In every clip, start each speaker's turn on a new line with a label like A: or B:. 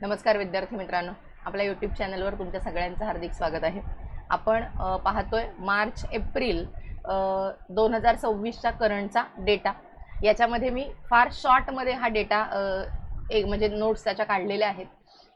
A: नमस्कार विद्यार्थी मित्रांनो, आपल्या यूट्यूब चॅनलवर तुमच्या सगळ्यांचं हार्दिक स्वागत आहे। आपण पाहतोय मार्च एप्रिल 2026चा करंटचा डेटा। याच्यामध्ये मी फार शॉर्टमध्ये हा डेटा एक म्हणजे नोट्स त्याच्या काढलेल्या आहेत।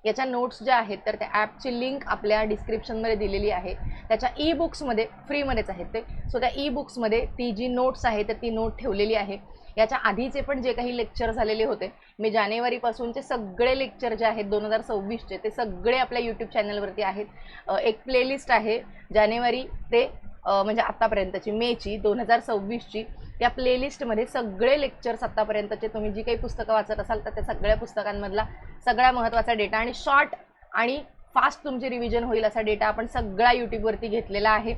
A: याच्या नोट्स ज्या आहेत तर त्या ॲपची लिंक आपल्या डिस्क्रिप्शनमध्ये दिलेली आहे। त्याच्या ई बुक्समध्ये फ्रीमध्येच आहेत ते, सो त्या ई बुक्समध्ये ती जी नोट्स आहे तर ती नोट ठेवलेली आहे। याच्या आधीचे पण जे काही लेक्चर झालेले होते, मी जानेवारीपासूनचे सगळे लेक्चर जे आहेत 2026चे ते सगळे आपल्या यूट्यूब चॅनलवरती आहेत। एक प्लेलिस्ट आहे जानेवारी ते म्हणजे आत्तापर्यंतची मेची 2026ची। त्या प्लेलिस्टमध्ये सगळे लेक्चर्स आत्तापर्यंतचे तुम्ही जी काही पुस्तकं वाचत असाल तर त्या सगळ्या पुस्तकांमधला सगळ्या महत्त्वाचा डेटा आणि शॉर्ट आणि फास्ट तुमची रिव्हिजन होईल असा डेटा आपण सगळा यूट्यूबवरती घेतलेला आहे।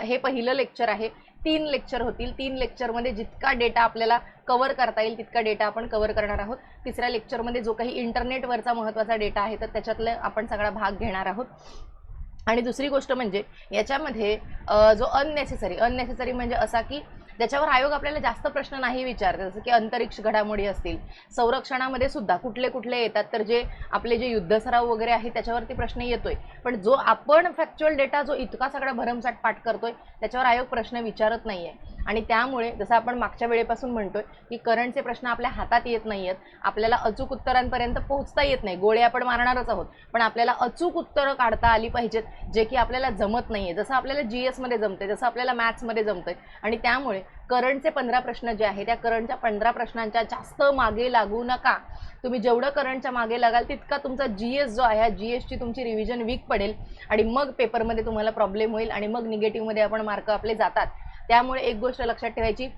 A: हे पहिलं लेक्चर आहे। 3 लेक्चर होतील। 3 लेक्चरमध्ये जितका डेटा आपल्याला कव्हर करता येईल तितका डेटा आपण कव्हर करणार आहोत। तिसऱ्या लेक्चरमध्ये जो काही इंटरनेटवरचा महत्त्वाचा डेटा आहे तर त्याच्यातले आपण सगळा भाग घेणार आहोत। आणि दुसरी गोष्ट म्हणजे याच्यामध्ये जो अननेसेसरी म्हणजे असा की ज्याच्यावर आयोग आपल्याला जास्त प्रश्न नाही विचारत, जसं की अंतरिक्ष घडामोडी असतील, संरक्षणामध्ये सुद्धा कुठले कुठले येतात तर जे आपले जे युद्धसराव वगैरे आहे त्याच्यावरती प्रश्न येतोय, पण जो आपण फॅक्च्युअल डेटा जो इतका सगळा भरमसाठ पाठ करतोय त्याच्यावर आयोग प्रश्न विचारत नाहीये। आणि त्यामुळे जसं आपण मागच्या वेळेपासून म्हणतोय की करंटचे प्रश्न आपल्या हातात येत नाहीयेत, आपल्याला अचूक उत्तरांपर्यंत पोहोचता येत नाही। गोळे आपण मारणारच आहोत पण आपल्याला अचूक उत्तरं काढता आली पाहिजेत, जे की आपल्याला जमत नाहीये, जसं आपल्याला GS मध्ये जमतंय, जसं आपल्याला मॅथ्समध्ये जमतंय। आणि त्यामुळे करंटचे 15 प्रश्न जे आहेत त्या करंटच्या 15 प्रश्नांच्या जास्त मागे लागू नका। तुम्ही जेवढं करंटच्या मागे लागाल तितका तुमचा GS जो आहे GSची तुमची रिव्हिजन वीक पडेल आणि मग पेपरमध्ये तुम्हाला प्रॉब्लेम होईल आणि मग निगेटिव्हमध्ये आपण मार्क आपले जातात। त्यामुळे एक गोष्ट लक्षात ठेवायची,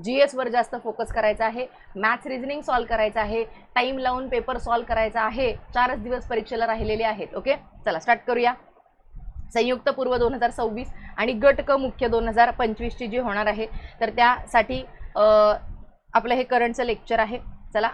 A: GS वर जास्त फोकस करायचा आहे, मॅथ्स रिझनिंग सॉल्व करायचं आहे, टाइम लावून पेपर सॉल्व करायचा आहे। 4च दिवस परीक्षेला राहिलेले आहेत। ओके, चला स्टार्ट करूया। संयुक्त पूर्व 2026 आणि गट क मुख्य 2025ची जी होणार आहे तर त्यासाठी आपलं हे करंटचं लेक्चर आहे। चला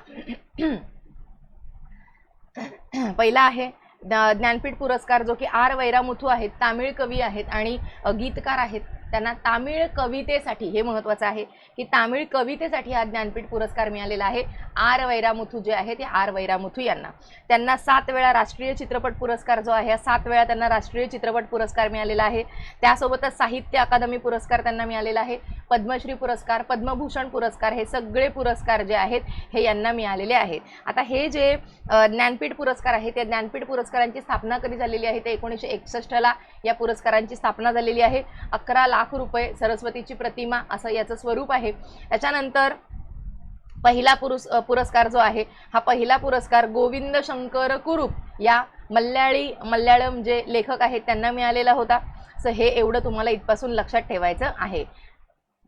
A: पहिला आहे ज्ञानपीठ पुरस्कार, जो की R वैरामुथू आहेत, तामिळ कवी आहेत आणि गीतकार आहेत। त्यांना तामिळ कवितेसाठी, हे महत्त्वाचं आहे की तामिळ कवितेसाठी हा ज्ञानपीठ पुरस्कार मिळालेला आहे। R वैरामुथू जे आहे ते R वैरामुथू यांना। त्यांना 7 वेळा राष्ट्रीय चित्रपट पुरस्कार जो आहे 7 वेळा त्यांना राष्ट्रीय चित्रपट पुरस्कार मिळालेला आहे। त्यासोबतच साहित्य अकादमी पुरस्कार त्यांना मिळालेला आहे, पद्मश्री पुरस्कार, पद्मभूषण पुरस्कार, हे सगळे पुरस्कार जे आहेत हे यांना मिळालेले आहेत। आता हे जे ज्ञानपीठ पुरस्कार आहे त्या ज्ञानपीठ पुरस्कारांची स्थापना कधी झालेली आहे ते 1961ला या पुरस्कारांची स्थापना झालेली आहे। 11 लाख रुपये, सरस्वतीची प्रतिमा असं याचं स्वरूप आहे। त्याच्यानंतर पहिला पुरस्कार जो आहे हा पहिला पुरस्कार गोविंद शंकर कुरूप या मल्याळम जे लेखक आहेत त्यांना मिळालेला होता। सो हे एवढं तुम्हाला इथपासून लक्षात ठेवायचं आहे।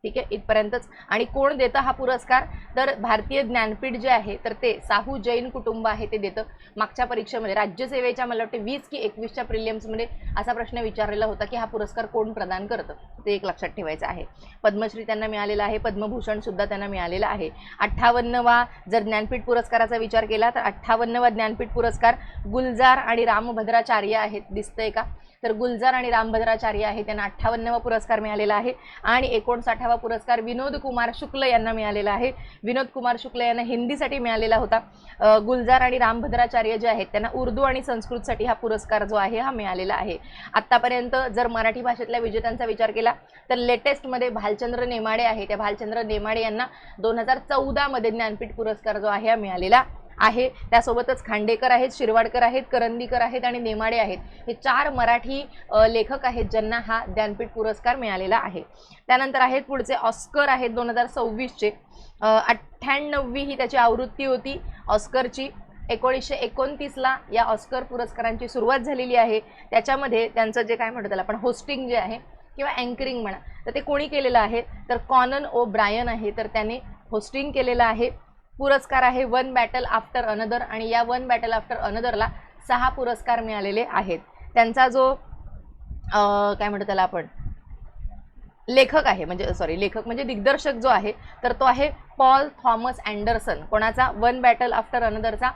A: ठीक आहे, इथपर्यंतच। आणि कोण देतं हा पुरस्कार तर भारतीय ज्ञानपीठ जे आहे तर ते साहू जैन कुटुंब आहे ते देतं। मागच्या परीक्षेमध्ये राज्यसेवेच्या मला वाटते 20 की 21च्या प्रिलिम्समध्ये असा प्रश्न विचारलेला होता की हा पुरस्कार कोण प्रदान करतं, ते एक लक्षात ठेवायचं आहे। पद्मश्री त्यांना मिळालेला आहे, पद्मभूषण सुद्धा त्यांना मिळालेला आहे। 58वा जर ज्ञानपीठ पुरस्काराचा विचार केला तर 58वा ज्ञानपीठ पुरस्कार गुलजार आणि रामभद्राचार्य आहेत, दिसतंय का? तर गुलजार आणि रामभद्राचार्य आहे त्यांना 58वा पुरस्कार मिळालेला आहे। आणि 59वा पुरस्कार विनोद कुमार शुक्ल यांना मिळालेला आहे। विनोद कुमार शुक्ल यांना हिंदीसाठी मिळालेला होता। गुलजार आणि रामभद्राचार्य जे आहेत त्यांना उर्दू आणि संस्कृतसाठी हा पुरस्कार जो आहे हा मिळालेला आहे। आत्तापर्यंत जर मराठी भाषेतल्या विजेत्यांचा विचार केला तर लेटेस्टमध्ये भालचंद्र नेमाडे आहे, त्या भालचंद्र नेमाडे यांना 2014 मध्ये ज्ञानपीठ पुरस्कार जो आहे हा मिळालेला आहे। त्यासोबतच खांडेकर आहेत, शिरवाडकर आहेत, करंदीकर आहेत आणि नेमाडे आहेत, हे 4 मराठी लेखक आहेत ज्यांना हा ज्ञानपीठ पुरस्कार मिळालेला आहे। त्यानंतर आहेत पुढचे ऑस्कर आहेत 2026चे। 98वी ही त्याची आवृत्ती होती ऑस्करची। 1929ला या ऑस्कर पुरस्कारांची सुरुवात झालेली आहे। त्याच्यामध्ये त्यांचं जे काय म्हणतो त्याला आपण होस्टिंग जे आहे किंवा अँकरिंग म्हणा तर ते कोणी केलेलं आहे तर कॉनन ओ ब्रायन आहे, तर त्याने होस्टिंग केलेलं आहे। पुरस्कार आहे वन बॅटल आफ्टर अनदर आणि या वन बॅटल आफ्टर अनदरला 6 पुरस्कार मिळालेले आहेत। त्यांचा जो काय म्हणतो त्याला आपण लेखक आहे म्हणजे दिग्दर्शक जो आहे तर तो आहे पॉल थॉमस अँडरसन। कोणाचा? वन बॅटल आफ्टर अनदरचा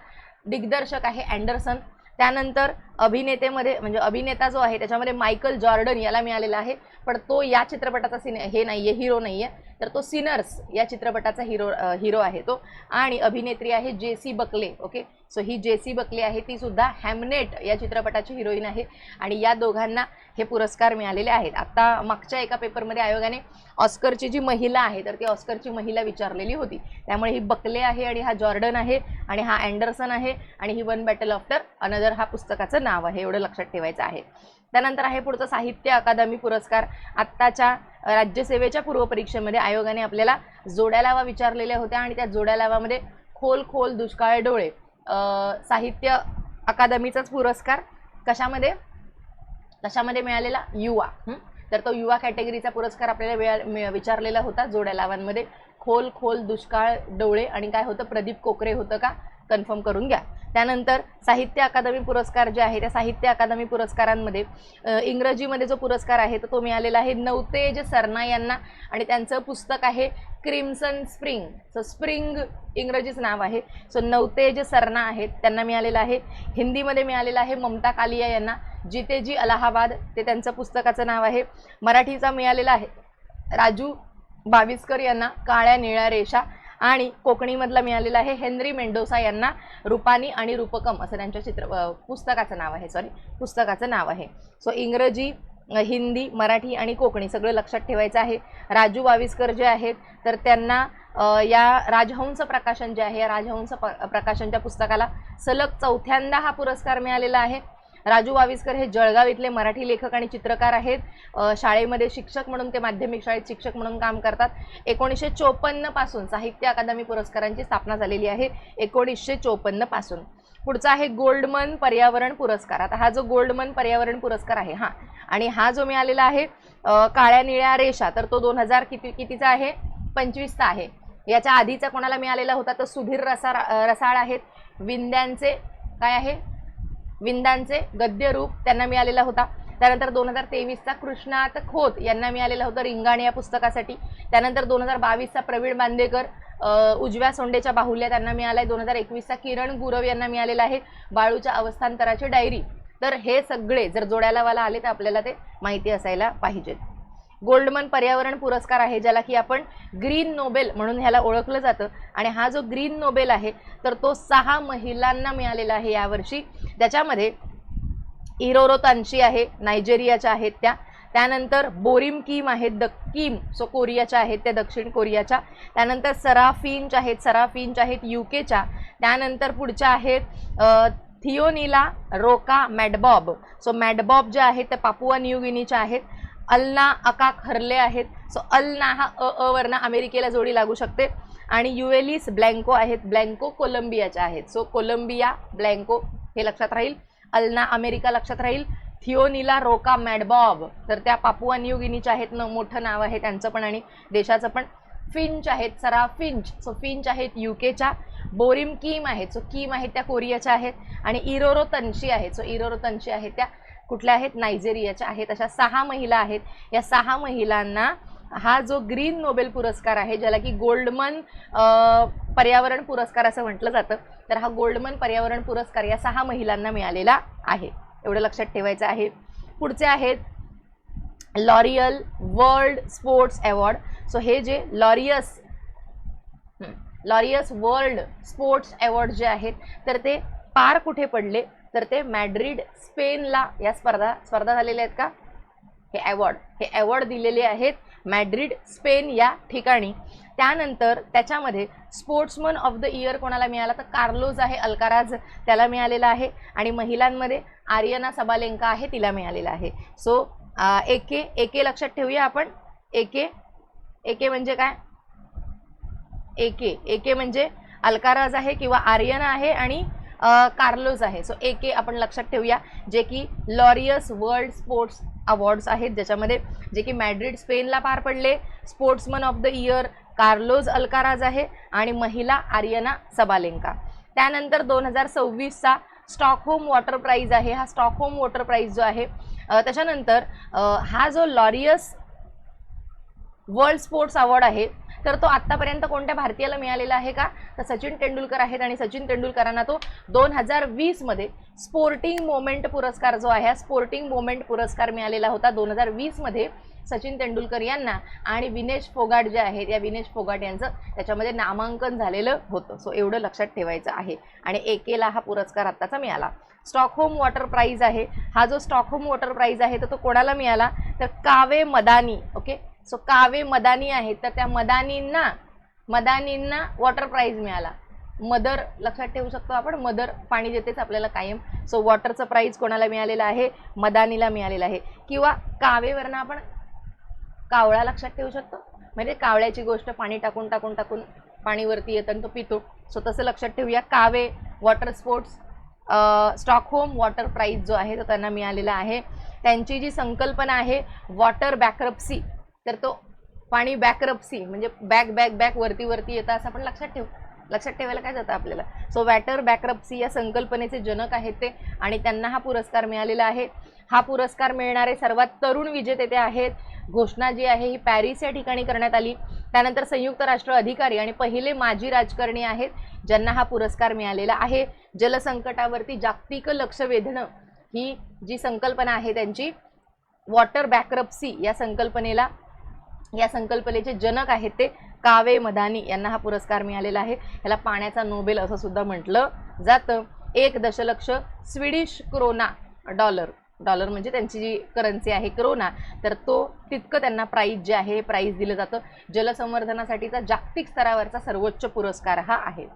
A: दिग्दर्शक आहे अँडरसन। त्यानंतर अभिनेतेमध्ये म्हणजे अभिनेता जो आहे त्याच्यामध्ये मायकल जॉर्डन याला मिळालेला आहे, पण तो या चित्रपटाचा हिरो नाहीये, तर तो सिनर्स या चित्रपटाचा हिरो आहे तो। आणि अभिनेत्री आहे जेसी बकले। ओके, सो ही जेसी बकले आहे, ती सुद्धा हॅमनेट या चित्रपटाची हिरोईन आहे आणि या दोघांना हे पुरस्कार मिळालेले आहेत. आता मागच्या एका पेपरमध्ये आयोगाने ऑस्करची जी महिला आहे तर ती ऑस्करची महिला विचारलेली होती, त्यामुळे ही बकले आहे आणि हा जॉर्डन आहे आणि हा अँडरसन आहे आणि ही वन बॅटल आफ्टर अनदर हा पुस्तकाचं नाव आहे, एवढं लक्षात ठेवायचं आहे. त्यानंतर आहे पुढचं साहित्य अकादमी पुरस्कार. आत्ताच्या राज्यसेवेच्या पूर्वपरीक्षेमध्ये आयोगाने आपल्याला जोड्या लावा विचारलेल्या होत्या आणि त्या जोड्या लावामध्ये खोल खोल दुष्काळ डोळे साहित्य अकादमीचाच पुरस्कार कशामध्ये मिळालेला? युवा. तर तो युवा कॅटेगरीचा पुरस्कार आपल्याला विचारलेला होता जोड्या लावांमध्ये. खोल खोल दुष्काळ डोळे आणि काय होतं? प्रदीप कोकरे होतं का? कन्फर्म करून घ्या. त्यानंतर साहित्य अकादमी पुरस्कार जे आहे त्या साहित्य अकादमी पुरस्कारांमध्ये इंग्रजीमध्ये जो पुरस्कार आहे तो मिळालेला आहे नवतेज सरना यांना आणि त्यांचं पुस्तक आहे क्रिम्सन स्प्रिंग. सो स्प्रिंग इंग्रजीचं नाव आहे. सो नवतेज सरना आहेत, त्यांना मिळालेलं आहे. हिंदीमध्ये मिळालेलं आहे ममता कालिया यांना जितेजी अलाहाबाद, ते त्यांचं पुस्तकाचं नाव आहे. मराठीचा मिळालेला आहे राजू बाविस्कर यांना काळ्या निळ्या रेषा आणि कोकणीमधला मिळालेला आहे हेनरी मेंडोसा यांना रूपानी आणि रूपकम असं त्यांच्या पुस्तकाचं नाव आहे. सो इंग्रजी, हिंदी, मराठी आणि कोकणी सगळं लक्षात ठेवायचं आहे. राजू बाविस्कर जे आहेत तर त्यांना या राजहंस प्रकाशन जे आहे या राजहंस प्रकाशनच्या पुस्तकाला सलग चौथ्यांदा हा पुरस्कार मिळालेला आहे. राजू बाविस्कर हे जळगाव इथले मराठी लेखक आणि चित्रकार आहेत. शाळेमध्ये शिक्षक म्हणून ते माध्यमिक शाळेत शिक्षक म्हणून काम करतात. 1954 पासून साहित्य अकादमी पुरस्कारांची स्थापना झालेली आहे, 1954 पासून. पुढचा आहे गोल्डमन पर्यावरण पुरस्कार. आता हा जो गोल्डमन पर्यावरण पुरस्कार आहे आणि हा जो मिळालेला आहे काळ्या निळ्या रेषा तर तो 2000 कितीचा आहे? 25चा आहे. याच्या आधीचा कोणाला मिळालेला होता तर सुधीर रसाळ आहेत. विंदांचे गद्यरूप त्यांना मिळालेला होता. त्यानंतर 2023चा कृष्णात खोत यांना मिळालेला होता रिंगाण या पुस्तकासाठी. त्यानंतर 2022चा प्रवीण बांदेकर उजव्या सोंडेच्या बाहुल्या त्यांना मिळालाय. 2021चा किरण गुरव यांना मिळालेला आहे बाळूच्या अवस्थांतराची डायरी. तर हे सगळे जर जोड्यालावाला आले तर आपल्याला ते माहिती असायला पाहिजेत. गोल्डमन पर्यावरण पुरस्कार आहे ज्याला की आपण ग्रीन नोबेल म्हणून ह्याला ओळखलं जातं आणि हा जो ग्रीन नोबेल आहे तर तो 6 महिलांना मिळालेला आहे यावर्षी. त्याच्यामध्ये इरोरो तान्शी आहे, नायजेरियाच्या आहेत त्या. त्यानंतर बोरिम किम आहेत, सो कोरियाच्या आहेत त्या, दक्षिण कोरियाच्या. त्यानंतर सरा फिंच आहेत युकेच्या. त्यानंतर पुढच्या आहेत थिओनिला रोका मॅडबॉब. सो मॅडबॉब जे आहेत ते पापुआ न्यू गिनीच्या आहेत. अल्ना अकाक हरले आहेत. सो अल्ना हा वरनं अमेरिकेला जोडी लागू शकते. आणि युएलिस ब्लँको आहेत, ब्लँको कोलंबियाच्या आहेत. सो कोलंबिया ब्लँको हे लक्षात राहील. अल्ना अमेरिका लक्षात राहील. थिओनिला रोका मॅडबॉब तर त्या पापुआ न्यू गिनीच्या आहेत. मोठं नाव आहे त्यांचं पण आणि देशाचं पण. फिंच आहेत, सरा फिंच. सो फिंच आहेत युकेच्या. बोरिम किम आहेत, सो किम आहेत त्या कोरियाच्या आहेत. आणि इरोरो तन्शी आहेत, सो इरोरो तन्शी आहेत त्या कुठल्या आहेत? नायजेरियाच्या आहेत. अशा 6 महिला आहेत. या 6 महिलांना हा जो ग्रीन नोबेल पुरस्कार आहे ज्याला की गोल्डमन पर्यावरण पुरस्कार असं म्हटलं जातं तर हा गोल्डमन पर्यावरण पुरस्कार या 6 महिलांना मिळालेला आहे, एवढं लक्षात ठेवायचं आहे. पुढचे आहेत L'Oréal world sports award. So हे जे लॉरियस वर्ल्ड स्पोर्ट्स अवॉर्ड जे आहेत तर ते पार कुठे पडले तर ते मॅड्रिड स्पेनला या स्पर्धा झालेल्या आहेत का? हे अवॉर्ड दिलेले आहेत मॅड्रिड स्पेन या ठिकाणी. त्यानंतर त्याच्यामध्ये स्पोर्ट्समन ऑफ द इयर कोणाला मिळाला तर कार्लोज आहे अल्काराज, त्याला मिळालेला आहे. आणि महिलांमध्ये आर्यना सबालेंका आहे, तिला मिळालेला आहे. सो एके लक्षात ठेवूया आपण. एके म्हणजे काय? एके म्हणजे अल्काराज आहे किंवा आर्यना आहे आणि कार्लोज आहे. सो एके आपण लक्षात ठेवूया जे की लॉरियस वर्ल्ड स्पोर्ट्स अवॉर्ड्स आहेत ज्याच्यामध्ये जे की मॅड्रिड स्पेनला पार पडले. Sportsman of the year Carlos Alcaraz आहे आणि महिला आर्यना सबालेंका. त्यानंतर 2026चा स्टॉकहोम वॉटर प्राइज आहे. हा स्टॉकहोम वॉटर प्राइज जो आहे त्याच्यानंतर हा जो लॉरियस वर्ल्ड स्पोर्ट्स अवॉर्ड आहे तर तो आत्तापर्यंत कोणत्या भारतीयाला मिळालेला आहे का तर सचिन तेंडुलकर आहेत. आणि सचिन तेंडुलकरांना तो 2020 मध्ये स्पोर्टिंग मोमेंट पुरस्कार जो आहे स्पोर्टिंग मोमेंट पुरस्कार मिळालेला होता. 2020 मध्ये सचिन तेंडुलकर यांना आणि विनेश फोगाट जे आहेत या विनेश फोगाट यांचं त्याच्यामध्ये नामांकन झालेलं होतं. सो एवढं लक्षात ठेवायचं आहे. आणि एकेला हा पुरस्कार आत्ताचा मिळाला. स्टॉकहोम वॉटर प्राईज आहे. हा जो स्टॉकहोम वॉटर प्राईज आहे तर तो कोणाला मिळाला तर कावे मदानी. ओके, सो कावे मदानी आहेत तर त्या मदानींना वॉटर प्राईज मिळाला. मदर लक्षात ठेवू शकतो आपण, मदर पाणी देतेच आपल्याला कायम. सो वॉटरचं प्राईज कोणाला मिळालेलं आहे मदानीला मिळालेलं आहे. किंवा कावेवरनं आपण कावळा लक्षात ठेवू शकतो, म्हणजे कावळ्याची गोष्ट पाणी टाकून टाकून टाकून पाणीवरती येतं आणि तो पितो. सो तसं लक्षात ठेवूया. कावे water sports Stockholm water prize जो आहे तो त्यांना मिळालेला आहे. त्यांची जी संकल्पना आहे वॉटर बॅकरप्सी, तर तो पाणी बॅकरप्सी म्हणजे बॅक वरती वरती येतं असं आपण लक्षात ठेवायला काय जातं आपल्याला. सो वॉटर बॅकरप्सी या संकल्पनेचे जनक आहेत ते आणि त्यांना हा पुरस्कार मिळालेला आहे. हा पुरस्कार मिळणारे सर्वात तरुण विजेते ते आहेत. घोषणा जी आहे ही पॅरिस या ठिकाणी करण्यात आली. त्यानंतर संयुक्त राष्ट्र अधिकारी आणि पहिले माजी राजकारणी आहेत ज्यांना हा पुरस्कार मिळालेला आहे. जलसंकटावरती जागतिक लक्ष वेधणं ही जी संकल्पना आहे त्यांची वॉटर बॅकरप्सी या संकल्पनेचे जनक आहेत ते कावे मदानी यांना हा पुरस्कार मिळालेला आहे. ह्याला पाण्याचा नोबेल असं सुद्धा म्हटलं जातं. 1 दशलक्ष स्वीडिश क्रोना डॉलर म्हणजे त्यांची जी करन्सी आहे क्रोना, तर तो तितकं त्यांना प्राईज जे आहे प्राईज दिलं जातं. जलसंवर्धनासाठीचा जागतिक स्तरावरचा सर्वोच्च पुरस्कार हा आहे.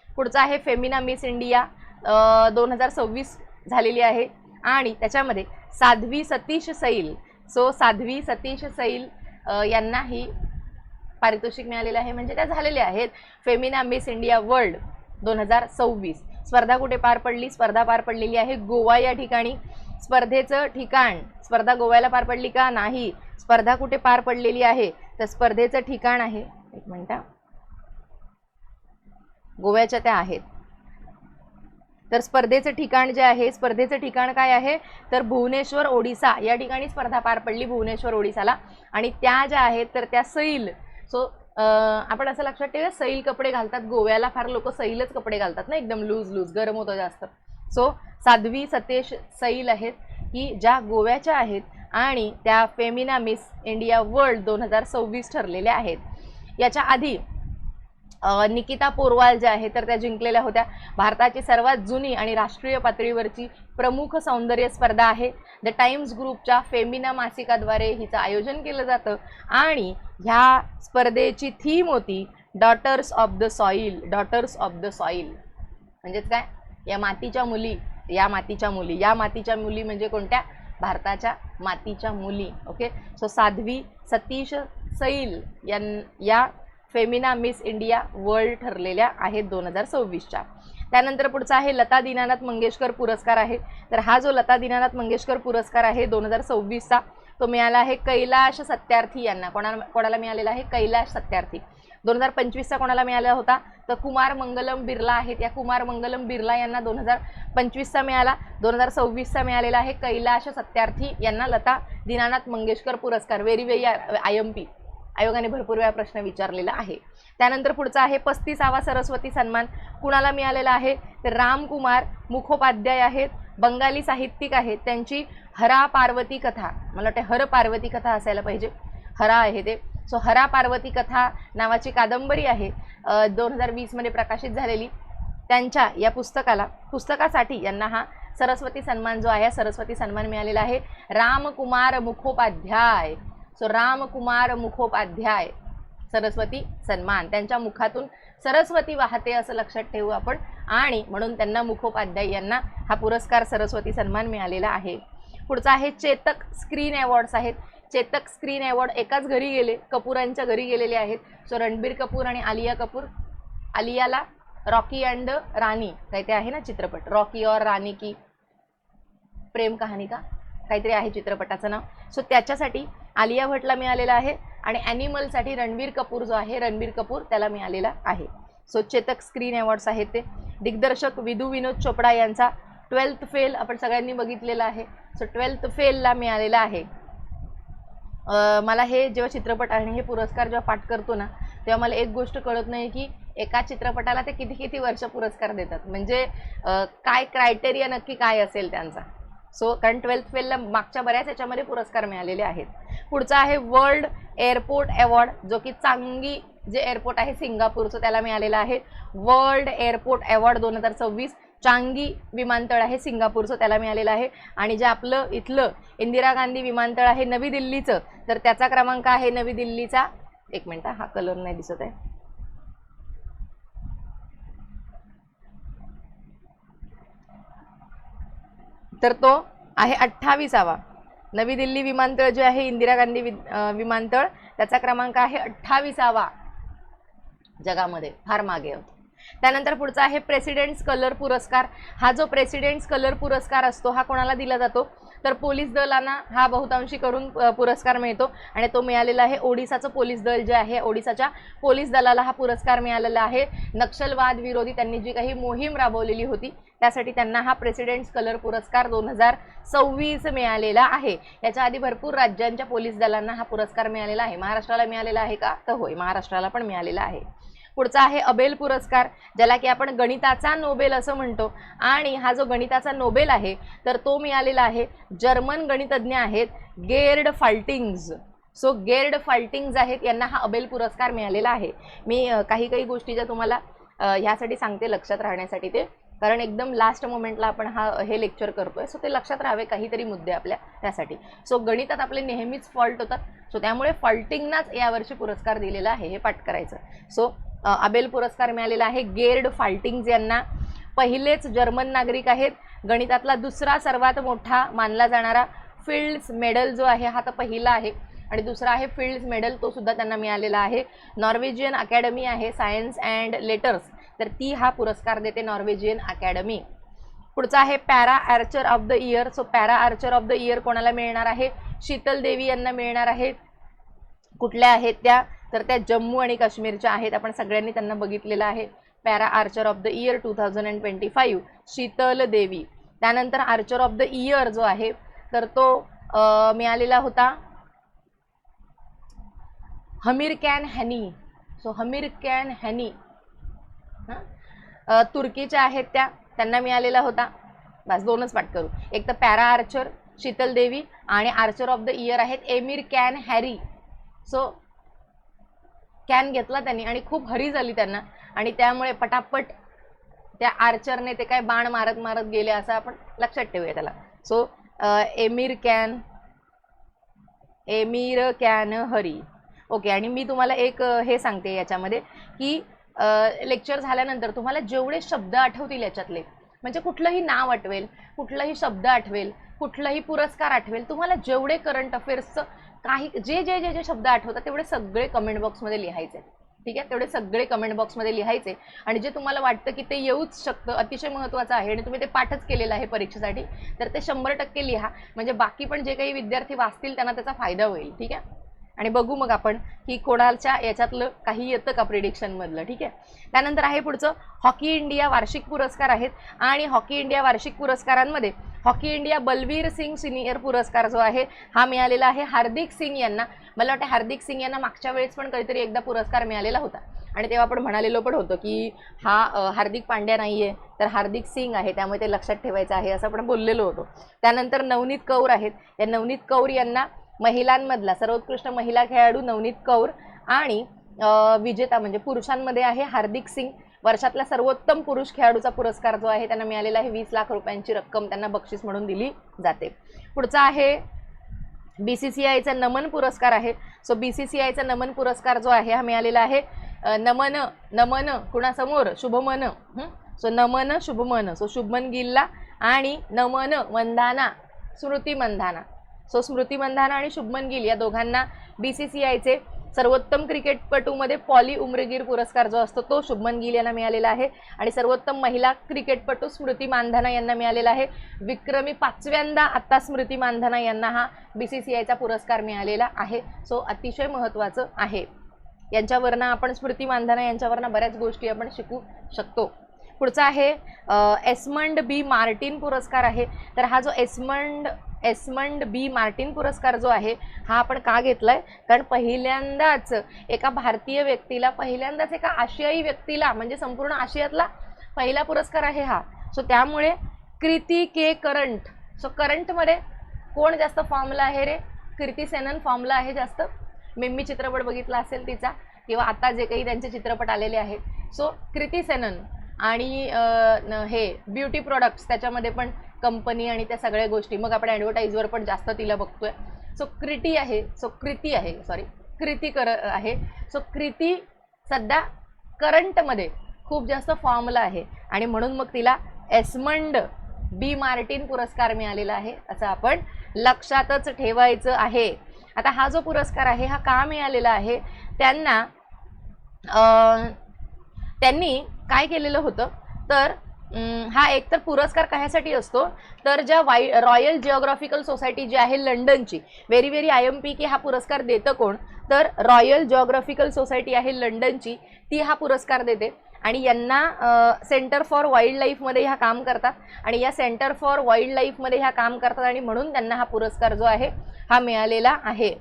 A: पुढचा आहे फेमिना मिस इंडिया 2026 झालेली आहे आणि त्याच्यामध्ये साध्वी सतीश सैल. सो साध्वी सतीश सैल यांना ही पारितोषिक मिळालेलं आहे, म्हणजे त्या झालेल्या आहेत फेमिना मिस इंडिया वर्ल्ड 2026. स्पर्धा कुठे पार पडली? स्पर्धा पार पडलेली आहे गोवा या ठिकाणी. स्पर्धेचं ठिकाण, स्पर्धा गोव्याला पार पडली का? नाही. स्पर्धा कुठे पार पडलेली आहे तर स्पर्धेचं ठिकाण आहे, एक मिनिट, गोव्याच्या त्या आहेत. तर स्पर्धेचं ठिकाण जे आहे, स्पर्धेचं ठिकाण काय आहे तर भुवनेश्वर ओडिसा या ठिकाणी स्पर्धा पार पडली, भुवनेश्वर ओडिसाला. आणि त्या ज्या आहेत तर त्या सैल. सो आपण असं लक्षात ठेवूया सैल कपडे घालतात. गोव्याला फार लोक सैलच कपडे घालतात ना, एकदम लूज गरम होतं जास्त. सो साध्वी सतेश सैल आहेत की ज्या गोव्याच्या आहेत आणि त्या फेमिना मिस इंडिया वर्ल्ड 2026 ठरलेल्या आहेत. याच्या आधी निकिता पोरवाल ज्या आहेत तर त्या जिंकलेल्या होत्या. भारताची सर्वात जुनी आणि राष्ट्रीय पातळीवरची प्रमुख सौंदर्य स्पर्धा आहे. द टाइम्स ग्रुपच्या फेमिना मासिकाद्वारे हिचं आयोजन केलं जातं आणि ह्या स्पर्धेची थीम होती daughters of the soil. Daughters of the soil म्हणजेच काय? या मातीच्या मुली म्हणजे कोणत्या? भारताच्या मातीच्या मुली. ओके, सो साध्वी सतीश सैल या फेमिना मिस इंडिया वर्ल्ड ठरलेल्या आहेत 2026च्या. त्यानंतर पुढचा आहे लता दीनानाथ मंगेशकर पुरस्कार आहे. तर हा जो लता दीनानाथ मंगेशकर पुरस्कार आहे 2026चा तो मिळाला आहे कैलाश सत्यार्थी यांना. कोणाला मिळालेला आहे? कैलाश सत्यार्थी. 2025चा कोणाला मिळाला होता तर कुमार मंगलम बिर्ला आहेत. या कुमार मंगलम बिर्ला यांना 2025चा मिळाला. 2026चा मिळालेला आहे कैलाश सत्यार्थी यांना लता दीनानाथ मंगेशकर पुरस्कार. व्हेरी IMP आयोगाने भरपूर वेळा प्रश्न विचारलेला आहे. त्यानंतर पुढचा आहे 35वा सरस्वती सन्मान. कुणाला मिळालेला आहे तर रामकुमार मुखोपाध्याय आहेत, बंगाली साहित्यिक आहेत. त्यांची हरा पार्वती कथा, मला वाटते हर पार्वती कथा असायला पाहिजे, हरा आहे ते. सो हरा पार्वती कथा नावाची कादंबरी आहे 2020 मध्ये प्रकाशित झालेली. त्यांच्या या पुस्तकासाठी यांना हा सरस्वती सन्मान जो आहे सरस्वती सन्मान मिळालेला आहे. रामकुमार मुखोपाध्याय. सो रामकुमार मुखोपाध्याय सरस्वती सन्मान. त्यांच्या मुखातून सरस्वती वाहते असं लक्षात ठेवू आपण आणि म्हणून त्यांना मुखोपाध्याय यांना हा पुरस्कार सरस्वती सन्मान मिळालेला आहे. पुढचा आहे चेतक स्क्रीन अवॉर्ड्स आहेत. चेतक स्क्रीन अवॉर्ड एकाच घरी गेले, कपूरांच्या घरी गेलेले आहेत. सो रणबीर कपूर आणि आलिया कपूर. आलियाला रॉकी अँड राणी काही ते आहे ना चित्रपट, रॉकी और राणी की प्रेम कहाणी का काहीतरी आहे चित्रपटाचं नाव. सो त्याच्यासाठी आलिया भटला मिळालेला आहे आणि ॲनिमलसाठी रणबीर कपूर जो आहे रणबीर कपूर त्याला मिळालेला आहे. सो चेतक स्क्रीन अवॉर्ड्स आहेत ते. दिग्दर्शक विधू विनोद चोपडा यांचा 12th फेल आपण सगळ्यांनी बघितलेला आहे. सो 12th फेलला मिळालेला आहे. मला हे जेव्हा चित्रपट आणि हे पुरस्कार जेव्हा पाठ करतो ना तेव्हा मला एक गोष्ट कळत नाही की एका चित्रपटाला ते किती वर्ष पुरस्कार देतात, म्हणजे काय क्रायटेरिया नक्की काय असेल त्यांचा. सो कारण 12th फेलला मागच्या बऱ्याच याच्यामध्ये पुरस्कार मिळालेले आहेत. पुढचा आहे वर्ल्ड एअरपोर्ट अवॉर्ड, जो की चांगी जे एअरपोर्ट आहे सिंगापूरचं त्याला मिळालेला आहे. वर्ल्ड एअरपोर्ट अवॉर्ड 2026 चांगी विमानतळ आहे सिंगापूरचं त्याला मिळालेलं आहे. आणि जे आपलं इथलं इंदिरा गांधी विमानतळ आहे नवी दिल्लीचं, तर त्याचा क्रमांक आहे नवी दिल्लीचा, एक मिनिट हा कलर नाही दिसत आहे, तर तो आहे 28वा. नवी दिल्ली विमानतळ जे आहे इंदिरा गांधी विमानतळ त्याचा क्रमांक आहे 28वा जगामध्ये, फार मागे होतो. त्यानंतर पुढचा आहे प्रेसिडेंट्स कलर पुरस्कार. हा जो प्रेसिडेंट्स कलर पुरस्कार असतो हा कोणाला दिला जातो, तर पोलीस दलांना हा बहुतांशी करून पुरस्कार मिळतो आणि तो मिळालेला आहे ओडिसाचं पोलीस दल जे आहे, ओडिसाच्या पोलीस दलाला हा पुरस्कार मिळालेला आहे. नक्षलवाद विरोधी त्यांनी जी काही मोहीम राबवलेली होती त्यासाठी त्यांना हा प्रेसिडेंट्स कलर पुरस्कार 2026 मिळालेला आहे. याच्या आधी भरपूर राज्यांच्या पोलीस दलांना हा पुरस्कार मिळालेला आहे. महाराष्ट्राला मिळालेला आहे का, तर होय महाराष्ट्राला पण मिळालेला आहे. पुढचा आहे अबेल पुरस्कार, ज्याला की आपण गणिताचा नोबेल असं म्हणतो. आणि हा जो गणिताचा नोबेल आहे तर तो मिळालेला आहे जर्मन गणितज्ञ आहेत गेर्ड फाल्टिंग्ज. सो गेर्ड फाल्टिंग्ज आहेत यांना हा अबेल पुरस्कार मिळालेला आहे. मी काही गोष्टी ज्या तुम्हाला ह्यासाठी सांगते लक्षात राहण्यासाठी, ते कारण एकदम लास्ट मोमेंटला आपण हे लेक्चर करतोय, सो ते लक्षात राहावे काहीतरी मुद्दे आपल्या त्यासाठी. सो गणितात आपले नेहमीच फॉल्ट होतात, सो त्यामुळे फॉल्टिंगनाच यावर्षी पुरस्कार दिलेला आहे, हे पाठ करायचं. सो अबेल पुरस्कार मिळालेला आहे गेर्ड फाल्टिंग्ज यांना. पहिलेच जर्मन नागरिक आहेत. गणितातला दुसरा सर्वात मोठा मानला जाणारा फील्ड्स मेडल जो आहे हा तर पहिला आहे आणि दुसरा आहे फील्ड्स मेडल, तो सुद्धा त्यांना मिळालेला आहे. नॉर्वेजियन अकॅडमी आहे सायन्स अँड लेटर्स, तर ती हा पुरस्कार देते नॉर्वेजियन अकॅडमी. पुढचा आहे para Archer of the year. So para Archer of the year कोणाला मिळणार आहे, शीतल देवी यांना मिळणार आहे. कुठल्या आहेत त्या, तर त्या जम्मू आणि काश्मीरच्या आहेत. आपण सगळ्यांनी त्यांना बघितलेलं आहे. Para Archer of the year 2025 Sheetal देवी. त्यानंतर आर्चर ऑफ द इयर जो आहे तर तो मिळालेला होता हमीर कॅन हॅनी. सो हमीर कॅन हॅनी तुर्कीच्या आहेत त्या, त्यांना मिळालेला होता. बस दोनच पाठ करू, एक तर पॅरा आर्चर शीतल देवी आणि आर्चर ऑफ द इयर आहेत emir can Harry. So can घेतला त्यांनी आणि खूप हरी झाली त्यांना आणि त्यामुळे पटापट त्या आर्चरने ते काय बाण मारत मारत गेले असं आपण लक्षात ठेवूया त्याला. So emir can Hari. Okay. आणि मी तुम्हाला एक हे सांगते याच्यामध्ये की लेक्चर झाल्यानंतर तुम्हाला जेवढे शब्द आठवतील याच्यातले, म्हणजे कुठलंही नाव आठवेल, कुठलाही शब्द आठवेल, कुठलाही पुरस्कार आठवेल, तुम्हाला जेवढे करंट अफेअर्सचं काही जे जे जे जे शब्द आठवतात तेवढे सगळे कमेंट बॉक्समध्ये लिहायचे. ठीक आहे, तेवढे सगळे कमेंट बॉक्समध्ये लिहायचे. आणि जे तुम्हाला वाटतं की ते येऊच शकतं, अतिशय महत्त्वाचं आहे आणि तुम्ही ते पाठच केलेलं आहे परीक्षेसाठी, तर ते 100% लिहा. म्हणजे बाकी पण जे काही विद्यार्थी वाचतील त्यांना त्याचा फायदा होईल. ठीक आहे. आणि बघू मग आपण की कोणाच्या याच्यातलं काही येतं का प्रिडिक्शनमधलं. ठीक आहे. त्यानंतर आहे पुढचं हॉकी इंडिया वार्षिक पुरस्कार आहेत. आणि हॉकी इंडिया वार्षिक पुरस्कारांमध्ये hockey India Balbir Singh senior पुरस्कार जो आहे हा मिळालेला आहे हार्दिक सिंग यांना. मला वाटतं हार्दिक सिंग यांना मागच्या वेळेस पण काहीतरी एकदा पुरस्कार मिळालेला होता आणि तेव्हा आपण म्हणालेलो पण होतो की हा हार्दिक पांड्या नाही आहे तर हार्दिक सिंग आहे, त्यामुळे ते लक्षात ठेवायचं आहे असं आपण बोललेलो होतो. त्यानंतर नवनीत कौर आहेत. या नवनीत कौर यांना महिलांमधला सर्वोत्कृष्ट महिला खेळाडू नवनीत कौर आणि विजेता म्हणजे पुरुषांमध्ये आहे हार्दिक सिंग. वर्षातला सर्वोत्तम पुरुष खेळाडूचा पुरस्कार जो आहे त्यांना मिळालेला आहे 20 लाख रुपयांची रक्कम त्यांना बक्षीस म्हणून दिली जाते. पुढचा आहे BCCIचा नमन पुरस्कार आहे. सो BCCIचा नमन पुरस्कार जो आहे हा मिळालेला आहे नमन कुणासमोर शुभमन. सो नमन शुभमन, सो शुभमन गिलला आणि नमन मंधाना स्मृती मंधाना. सो स्मृती मंधाना आणि शुभमन गिल या दोघांना BCCIचे सर्वोत्तम क्रिकेटपटूमध्ये पॉली उमरगीर पुरस्कार जो असतो तो शुभमन गिल यांना मिळालेला आहे. आणि सर्वोत्तम महिला क्रिकेटपटू स्मृती मानधना यांना मिळालेला आहे. विक्रमी 5व्यांदा आता स्मृती मानधना यांना हा BCCIचा पुरस्कार मिळालेला आहे. सो अतिशय महत्त्वाचं आहे. यांच्यावरनं आपण स्मृती मानधना यांच्यावरनं बऱ्याच गोष्टी आपण शिकू शकतो. पुढचा आहे एस्मंड बी मार्टिन पुरस्कार आहे. तर हा जो एस्मंड बी मार्टिन पुरस्कार जो आहे हा आपण का घेतलाय, कारण पहिल्यांदाच एका भारतीय व्यक्तीला, पहिल्यांदाच एका आशियाई व्यक्तीला, म्हणजे संपूर्ण आशियातला पहिला पुरस्कार आहे हा. सो त्यामुळे कृती के करंट सो करंटमध्ये कोण जास्त फॉर्मला आहे रे? कीर्ती सेनन फॉर्मला आहे जास्त. मिम्मी चित्रपट बघितला असेल तिचा, किंवा आता जे काही त्यांचे चित्रपट आलेले आहेत. सो कीर्ती सेनन. आणि हे ब्युटी प्रोडक्ट्स, त्याच्यामध्ये पण कंपनी आणि त्या सगळ्या गोष्टी, मग आपण ॲडव्हर्टाईजवर पण जास्त तिला बघतोय. सो कृती आहे, कृती आहे. सो कृती सध्या करंटमध्ये खूप जास्त फॉर्मला आहे आणि म्हणून मग तिला एस्मंड बी मार्टिन पुरस्कार मिळालेला आहे, असं आपण लक्षातच ठेवायचं आहे. आता हा जो पुरस्कार आहे हा का मिळालेला आहे? त्यांनी काय केलेलं होतं तर हा एक तर पुरस्कार कशासाठी असतो तर ज्या रॉयल जिओग्राफिकल सोसायटी जी आहे लंडनची, व्हेरी IMP की हा पुरस्कार देतं कोण तर रॉयल जिओग्राफिकल सोसायटी आहे लंडनची, ती हा पुरस्कार देते. आणि यांना सेंटर फॉर वाईल्ड लाईफमध्ये ह्या काम करतात आणि या सेंटर फॉर वाईल्ड लाईफमध्ये ह्या काम करतात आणि म्हणून त्यांना हा पुरस्कार जो आहे हा मिळालेला आहे.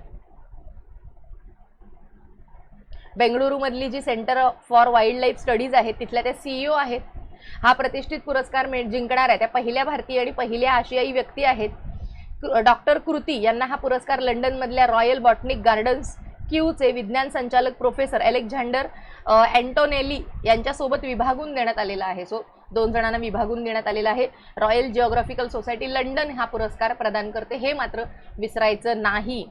A: बेंगळुरूमधली जी centre for wildlife studies आहेत तिथल्या त्या CEO आहेत. हा प्रतिष्ठित पुरस्कार जिंकणार आहे त्या पहिल्या भारतीय आणि पहिल्या आशियाई व्यक्ती आहेत. डॉक्टर कृती यांना हा पुरस्कार लंडनमधल्या रॉयल बॉटनिक गार्डन्स क्यूचे विज्ञान संचालक प्रोफेसर अलेक्झांडर अँटोनेली यांच्यासोबत विभागून देण्यात आलेला आहे. सो 2 जणांना विभागून देण्यात आलेला आहे. रॉयल जिओग्राफिकल सोसायटी लंडन हा पुरस्कार प्रदान करते, हे मात्र विसरायचं नाही.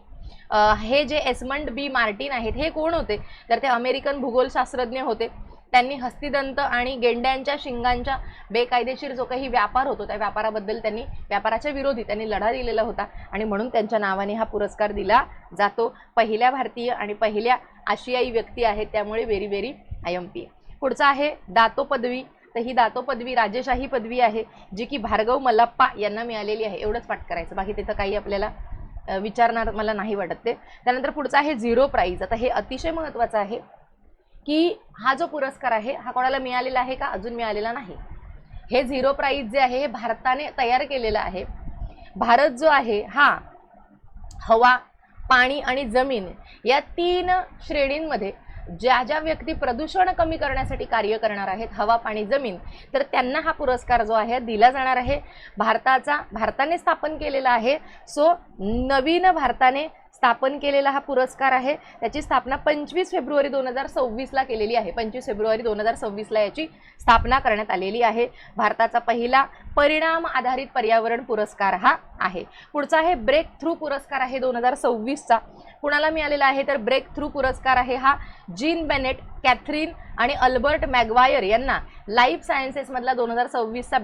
A: हे जे एस्मंड बी मार्टिन आहेत हे कोण होते तर ते अमेरिकन भूगोलशास्त्रज्ञ होते. त्यांनी हस्तिदंत आणि गेंड्यांच्या शिंगांच्या बेकायदेशीर जो काही व्यापार होतो त्या व्यापाराच्या विरोधी त्यांनी लढा दिलेला होता आणि म्हणून त्यांच्या नावाने हा पुरस्कार दिला जातो. पहिल्या भारतीय आणि पहिल्या आशियाई व्यक्ती आहेत, त्यामुळे व्हेरी IMP. पुढचा आहे दातो पदवी. तर ही दातो पदवी राजेशाही पदवी आहे जी की भार्गव मल्लप्पा यांना मिळालेली आहे. एवढंच पाठ करायचं, बाकी तिथं काही आपल्याला विचारणार मला नाही वाटत ते. त्यानंतर पुढचा आहे झिरो प्राईज. आता हे अतिशय महत्त्वाचं आहे की हा जो पुरस्कार आहे हा कोणाला मिळालेला आहे का? अजून मिळालेला नाही. हे झिरो प्राईज जे आहे हे भारताने तयार केलेलं आहे. भारत जो आहे हा हवा, पाणी आणि जमीन या 3 श्रेणींमध्ये ज्या व्यक्ती प्रदूषण कमी करण्यासाठी कार्य करणार आहेत, हवा, पाणी, जमीन, तर त्यांना हा पुरस्कार जो आहे दिला जाणार आहे. भारताने स्थापन केलेला आहे. सो नवीन भारताने स्थापन केलेला हा पुरस्कार आहे. त्याची स्थापना 25 फेब्रुवारी 2026ला केलेली आहे. 25 फेब्रुवारी 2026ला याची स्थापना करण्यात आलेली आहे. भारताचा पहिला परिणाम आधारित पर्यावरण पुरस्कार हा आहे. पुढचा आहे ब्रेक थ्रू पुरस्कार आहे 2026चा. कुणाला मिळालेला आहे तर ब्रेक थ्रू पुरस्कार आहे हा जीन बेनेट, कॅथरीन आणि अल्बर्ट मॅगवायर यांना लाईफ सायन्सेस मधला 2026चा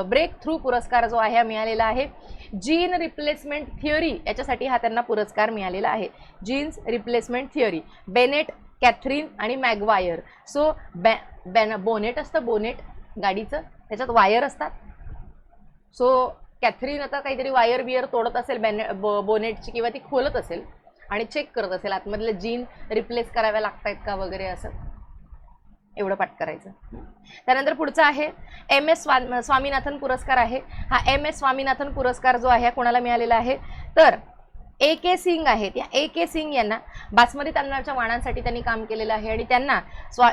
A: ब्रेक थ्रू पुरस्कार जो आहे मिळालेला आहे. जीन रिप्लेसमेंट थिअरी याच्यासाठी हा त्यांना पुरस्कार मिळालेला आहे. Genes replacement theory, Bennett, Catherine आणि मॅगवायर. सो बोनेट असतं, बोनेट गाडीचं, त्याच्यात वायर असतात. सो कॅथरीन आता काहीतरी वायर तोडत असेल बोनेटची किंवा ती खोलत असेल आणि चेक करत असेल आतमधले जीन रिप्लेस कराव्या लागतायत का वगैरे, असं एवढं पाठ करायचं. त्यानंतर पुढचा आहे MS स्वामीनाथन पुरस्कार आहे. हा MS स्वामीनाथन पुरस्कार जो आहे कोणाला मिळालेला आहे तर AK सिंग आहेत. या AK सिंग यांना बासमती तांदळाच्या वाणांसाठी त्यांनी काम केलेलं आहे आणि त्यांना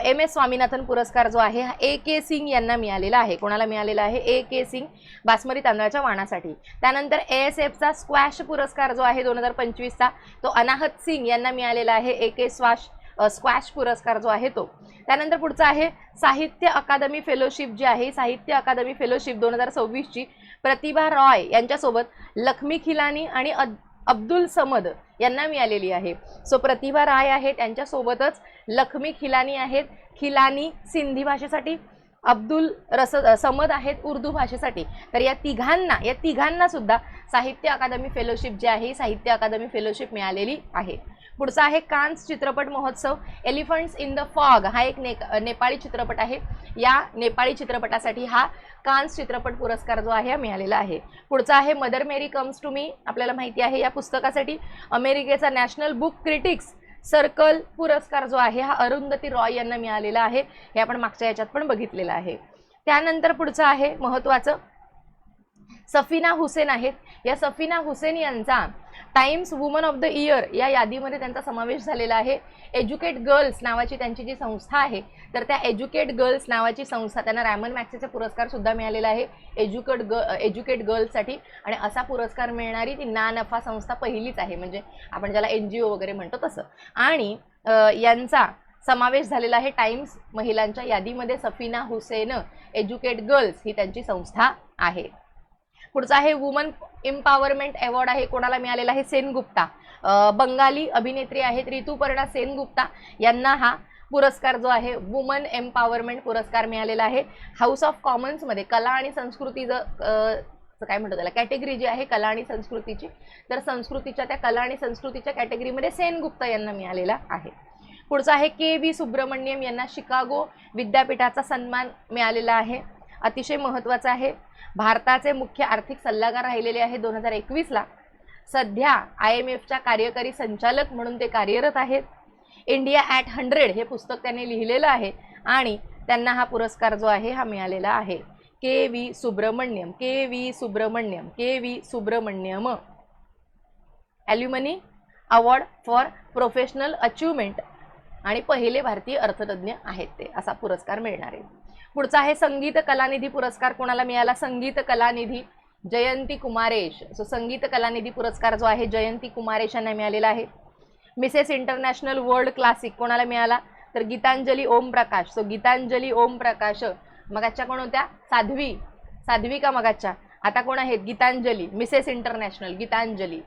A: MS स्वामीनाथन पुरस्कार जो आहे हा AK सिंग यांना मिळालेला आहे. कोणाला मिळालेला आहे? AK सिंग, बासमती तांदळाच्या वाणासाठी. त्यानंतर ASFचा स्क्वॅश पुरस्कार जो आहे 2025चा तो अनाहत सिंग यांना मिळालेला आहे. AK स्क्वॅश पुरस्कार जो आहे तो. त्यानंतर पुढचा आहे साहित्य अकादमी फेलोशिप जी आहे, साहित्य अकादमी फेलोशिप 2026ची प्रतिभा रॉय यांच्यासोबत लक्ष्मी खिलानी आणि अब्दुल समद यांना मिळालेली आहे. सो प्रतिभा राय आहेत, त्यांच्यासोबतच लक्ष्मी खिलानी आहेत. खिलानी सिंधी भाषेसाठी, अब्दुल समद आहेत उर्दू भाषेसाठी. तर या तिघांना सुद्धा साहित्य अकादमी फेलोशिप जी आहे साहित्य अकादमी फेलोशिप मिळालेली आहे. पुढचा आहे कान्स चित्रपट महोत्सव. एलिफंट्स इन द फॉग हा एक नेपाळी चित्रपट आहे. या नेपाळी चित्रपटासाठी हा कान्स चित्रपट पुरस्कार जो आहे मिळालेला आहे. पुढचा आहे Mother Mary comes to me. आपल्याला माहिती आहे या पुस्तकासाठी अमेरिकेचा नॅशनल बुक क्रिटिक्स सर्कल पुरस्कार जो आहे हा अरुंधती रॉय यांना मिळालेला आहे. हे आपण मागच्या याच्यात पण बघितलेलं आहे. त्यानंतर पुढचं आहे महत्त्वाचं सफीना हुसेन आहेत. या सफीना हुसेन यांचा times woman of the year या यादीमध्ये त्यांचा समावेश झालेला आहे. एज्युकेट गर्ल्स नावाची त्यांची जी संस्था आहे तर त्या एज्युकेट गर्ल्स नावाची संस्था, त्यांना रॅमन मॅक्सेचा पुरस्कार सुद्धा मिळालेला आहे एज्युकेट गर्ल्ससाठी, आणि असा पुरस्कार मिळणारी ती ना नफा संस्था पहिलीच आहे, म्हणजे आपण ज्याला NGO वगैरे म्हणतो तसं. आणि यांचा समावेश झालेला आहे टाइम्स महिलांच्या यादीमध्ये. सफीना हुसेन एज्युकेट गर्ल्स ही त्यांची संस्था आहे. पुढचा आहे वुमन एम्पॉवरमेंट अवॉर्ड आहे. कोणाला मिळालेला आहे? सेनगुप्ता, बंगाली अभिनेत्री आहेत ऋतुपर्णा सेनगुप्ता यांना हा पुरस्कार जो आहे वुमन एम्पॉवरमेंट पुरस्कार मिळालेला आहे. हाऊस ऑफ कॉमन्समध्ये कला आणि संस्कृती काय म्हणतो त्याला कॅटेगरी जी आहे कला आणि संस्कृतीची, तर संस्कृतीच्या त्या कला आणि संस्कृतीच्या कॅटेगरीमध्ये सेनगुप्ता यांना मिळालेला आहे. पुढचा आहे KV सुब्रमण्यम यांना शिकागो विद्यापीठाचा सन्मान मिळालेला आहे. अतिशय महत्त्वाचा आहे. भारताचे मुख्य आर्थिक सल्लागार राहिलेले आहे 2021ला. सध्या IMFच्या कार्यकारी संचालक म्हणून ते कार्यरत आहेत. इंडिया ॲट 100 हे पुस्तक त्यांनी लिहिलेलं आहे आणि त्यांना हा पुरस्कार जो आहे हा मिळालेला आहे. KV Subramanyam alumni award for professional achievement आणि पहिले भारतीय अर्थतज्ञ आहेत ते, असा पुरस्कार मिळणार आहे. पुढचा आहे संगीत कलानिधी पुरस्कार. कोणाला मिळाला? संगीत कलानिधी जयंती कुमारेश. सो संगीत कलानिधी पुरस्कार जो आहे जयंती कुमारेश यांना मिळालेला आहे. मिसेस इंटरनॅशनल वर्ल्ड क्लासिक कोणाला मिळाला? तर गीतांजली ओमप्रकाश. सो गीतांजली ओमप्रकाश मगाच्या कोण होत्या? साध्वी का मगाच्या? आता कोण आहेत? गीतांजली. Mrs international Geetanjali.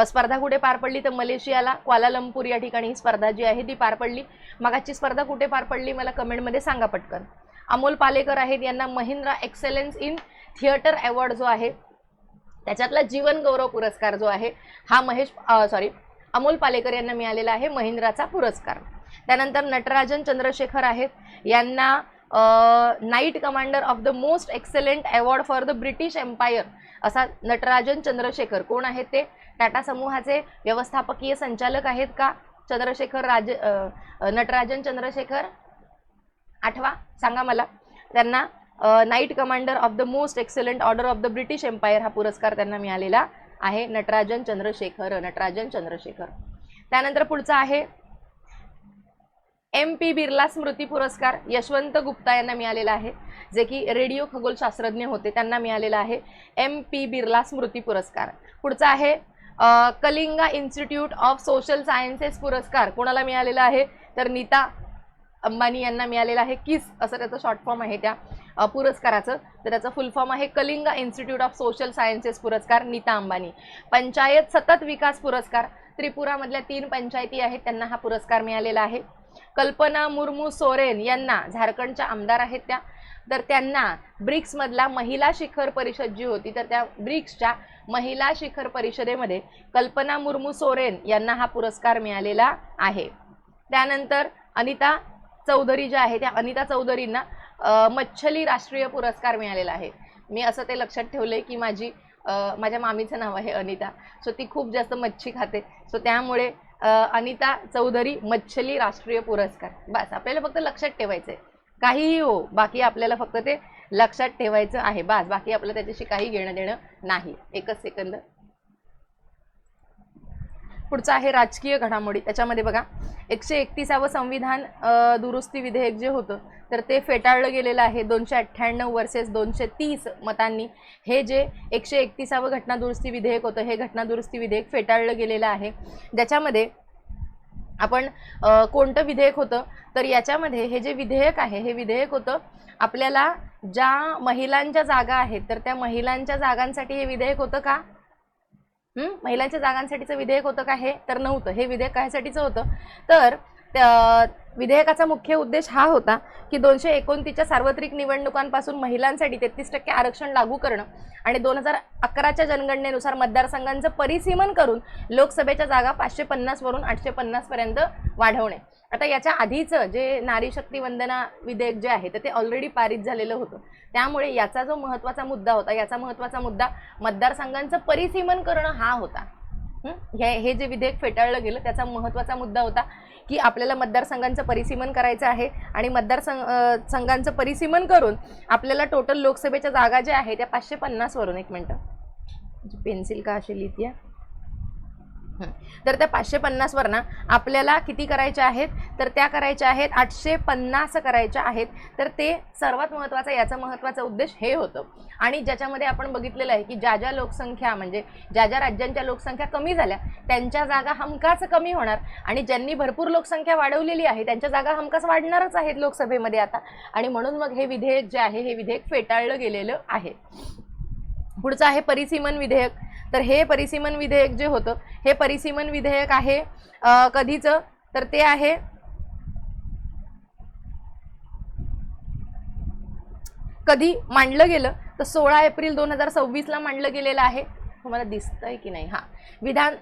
A: स्पर्धा कुठे पार पडली? तर मलेशियाला क्वालालंपूर या ठिकाणी ही स्पर्धा जी आहे ती पार पडली. मगाची स्पर्धा कुठे पार पडली मला कमेंटमध्ये सांगा पटकन. अमोल पालेकर आहेत, यांना Mahindra excellence in theatre award जो आहे त्याच्यातला जीवन गौरव पुरस्कार जो आहे हा अमोल पालेकर यांना मिळालेला आहे महिंद्राचा पुरस्कार. त्यानंतर नटराजन चंद्रशेखर आहेत, यांना knight commander of the most excellent award for the British Empire असा नटराजन चंद्रशेखर. कोण आहेत ते? टाटा समूहाचे व्यवस्थापकीय संचालक आहेत का नटराजन चंद्रशेखर? आठवा, सांगा मला. त्यांना knight commander of the most excellent order of the British Empire हा पुरस्कार त्यांना मिळालेला आहे. नटराजन चंद्रशेखर. त्यानंतर पुढचा आहे MP बिर्ला स्मृती पुरस्कार. यशवंत गुप्ता यांना मिळालेला आहे, जे की रेडिओ खगोलशास्त्रज्ञ होते, त्यांना मिळालेला आहे MP बिर्ला स्मृती पुरस्कार. पुढचा आहे Kalinga institute of social sciences पुरस्कार. कोणाला मिळालेला आहे? तर नीता अंबानी यांना मिळालेला आहे. किस असं त्याचं शॉर्ट फॉर्म आहे त्या पुरस्काराचं, तर त्याचं फुल फॉर्म आहे Kalinga institute of social sciences पुरस्कार, नीता अंबानी. पंचायत सतत विकास पुरस्कार. त्रिपुरामधल्या 3 पंचायती आहेत त्यांना हा पुरस्कार मिळालेला आहे. कल्पना मुर्मू सोरेन यांना, झारखंडच्या आमदार आहेत त्या, तर त्यांना ब्रिक्समधला महिला शिखर परिषद जी होती तर त्या ब्रिक्सच्या महिला शिखर परिषदेमध्ये कल्पना मुर्मू सोरेन यांना हा पुरस्कार मिळालेला आहे. त्यानंतर अनिता चौधरी ज्या आहे त्या अनिता चौधरींना मच्छली राष्ट्रीय पुरस्कार मिळालेला आहे. मी असं ते लक्षात ठेवलंय की माझ्या मामीचं नाव आहे अनिता, सो ती खूप जास्त मच्छी खाते, सो त्यामुळे अनिता चौधरी मच्छली राष्ट्रीय पुरस्कार. बस आपल्याला फक्त लक्षात ठेवायचं आहे, काहीही हो, बाकी आपल्याला फक्त ते लक्षात ठेवायचं आहे बस, बाकी आपलं त्याच्याशी काही घेणं देणं नाही. एकच सेकंद. पुढचा आहे राजकीय घडामोडी. त्याच्यामध्ये बघा 131वे संविधान दुरुस्ती विधेयक जे होतं तर ते फेटाळलं गेलेलं आहे 298 वर्सेस 230 मतांनी. हे जे 131वे घटना दुरुस्ती विधेयक होतं हे घटना दुरुस्ती विधेयक फेटाळलं गेलेलं आहे. ज्याच्यामध्ये आपण कोणतं विधेयक होतं तर याच्यामध्ये हे जे विधेयक आहे हे विधेयक होतं आपल्याला ज्या महिलांच्या जागा आहेत तर त्या महिलांच्या जागांसाठी हे विधेयक होतं का? महिलांच्या जागांसाठीचं विधेयक होतं का? हे तर नव्हतं. हे विधेयक कायसाठीचं होतं तर विधेयकाचा मुख्य उद्देश हा होता की 229च्या सार्वत्रिक निवडणुकांपासून महिलांसाठी 33% आरक्षण लागू करणं आणि 2011च्या जनगणनेनुसार मतदारसंघांचं परिसीमन करून लोकसभेच्या जागा 550 वरून 850 पर्यंत वाढवणे. आता याच्या आधीचं जे नारी शक्ती वंदना विधेयक जे आहे तर ते ऑलरेडी पारित झालेलं होतं, त्यामुळे याचा जो महत्त्वाचा मुद्दा होता, याचा महत्त्वाचा मुद्दा मतदारसंघांचं परिसीमन करणं हा होता. हे जे विधेयक फेटाळलं गेलं त्याचा महत्त्वाचा मुद्दा होता की आपल्याला मतदारसंघांचं परिसीमन करायचं आहे आणि मतदारसंघांचं परिसीमन करून आपल्याला टोटल लोकसभेच्या जागा ज्या आहेत त्या 550 वरून, एक मिनटं पेन्सिल का अशी लिहिते तर त्या 550 वर ना आपल्याला किती करायच्या आहेत, तर त्या करायच्या आहेत 850 करायच्या आहेत. तर ते सर्वात महत्त्वाचं, याचा महत्त्वाचा उद्देश हे होतं. आणि ज्याच्यामध्ये आपण बघितलेलं आहे की ज्या ज्या लोकसंख्या म्हणजे ज्या ज्या राज्यांच्या लोकसंख्या कमी झाल्या त्यांच्या जागा हमखास कमी होणार, आणि ज्यांनी भरपूर लोकसंख्या वाढवलेली आहे त्यांच्या जागा हमखास वाढणारच आहेत लोकसभेमध्ये आता. आणि म्हणून मग हे विधेयक जे आहे हे विधेयक फेटाळलं गेलेलं आहे. पुढचं आहे परिसीमन विधेयक. तर हे परिसीमन विधेयक जे होतं हे परिसीमन विधेयक आहे कधीचं, तर ते आहे कधी मांडलं गेलं, तर 16 एप्रिल 2026 मांडलं गेलेलं आहे. तुम्हाला दिसतंय की नाही, विधान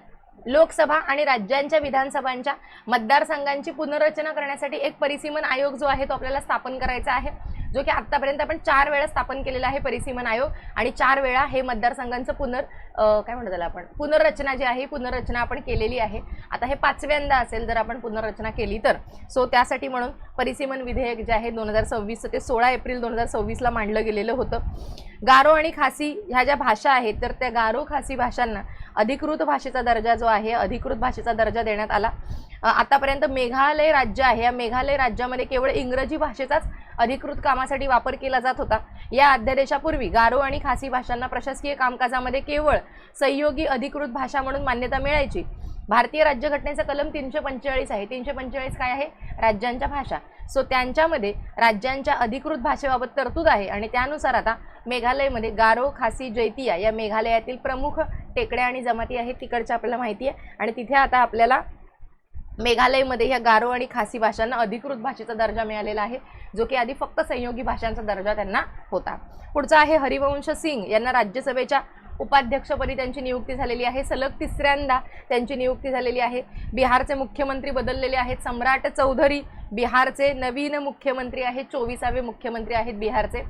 A: लोकसभा आणि राज्यांच्या विधानसभांच्या मतदारसंघांची पुनर्रचना करण्यासाठी एक परिसीमन आयोग जो आहे तो आपल्याला स्थापन करायचा आहे, जो की आतापर्यंत आपण 4 वेळा स्थापन केलेला आहे परिसीमन आयोग. आणि 4 वेळा हे मतदारसंघांचं काय म्हणतो त्याला आपण पुनर्रचना जी आहे पुनर्रचना आपण केलेली आहे. आता हे 5व्यांदा असेल जर आपण पुनर्रचना केली तर. सो त्यासाठी म्हणून परिसीमन विधेयक जे आहे 2026 ते 16 एप्रिल 2026 मांडलं गेलेलं होतं. गारो आणि खासी ह्या ज्या भाषा आहेत तर त्या गारो खासी भाषांना अधिकृत भाषेचा दर्जा जो आहे अधिकृत भाषेचा दर्जा देण्यात आला. आतापर्यंत मेघालय राज्य आहे, या मेघालय राज्यामध्ये केवळ इंग्रजी भाषेचाच अधिकृत कामासाठी वापर केला जात होता. या अध्यादेशापूर्वी गारो आणि खासी भाषांना प्रशासकीय कामकाजामध्ये केवळ सहयोगी अधिकृत भाषा म्हणून मान्यता मिळायची. भारतीय राज्यघटनेचा कलम 345 आहे. 345 काय आहे, राज्यांच्या भाषा. सो त्यांच्यामध्ये राज्यांच्या अधिकृत भाषेबाबत तरतूद आहे आणि त्यानुसार आता मेघालयमध्ये गारो खासी जैतिया या मेघालयातील प्रमुख टेकड्या आणि जमाती आहेत तिकडच्या आपल्याला माहिती आहे. आणि तिथे आता आपल्याला मेघालयमध्ये ह्या गारो आणि खासी भाषांना अधिकृत भाषेचा दर्जा मिळालेला आहे, जो की आधी फक्त संयोगी भाषांचा दर्जा त्यांना होता. पुढचा आहे हरिवंश सिंग यांना राज्यसभेच्या उपाध्यक्षपदी त्यांची नियुक्ती झालेली आहे. सलग 3ऱ्यांदा त्यांची नियुक्ती झालेली आहे. बिहारचे मुख्यमंत्री बदललेले आहेत. सम्राट चौधरी बिहारचे नवीन मुख्यमंत्री आहेत, 24वे मुख्यमंत्री आहेत बिहारचे.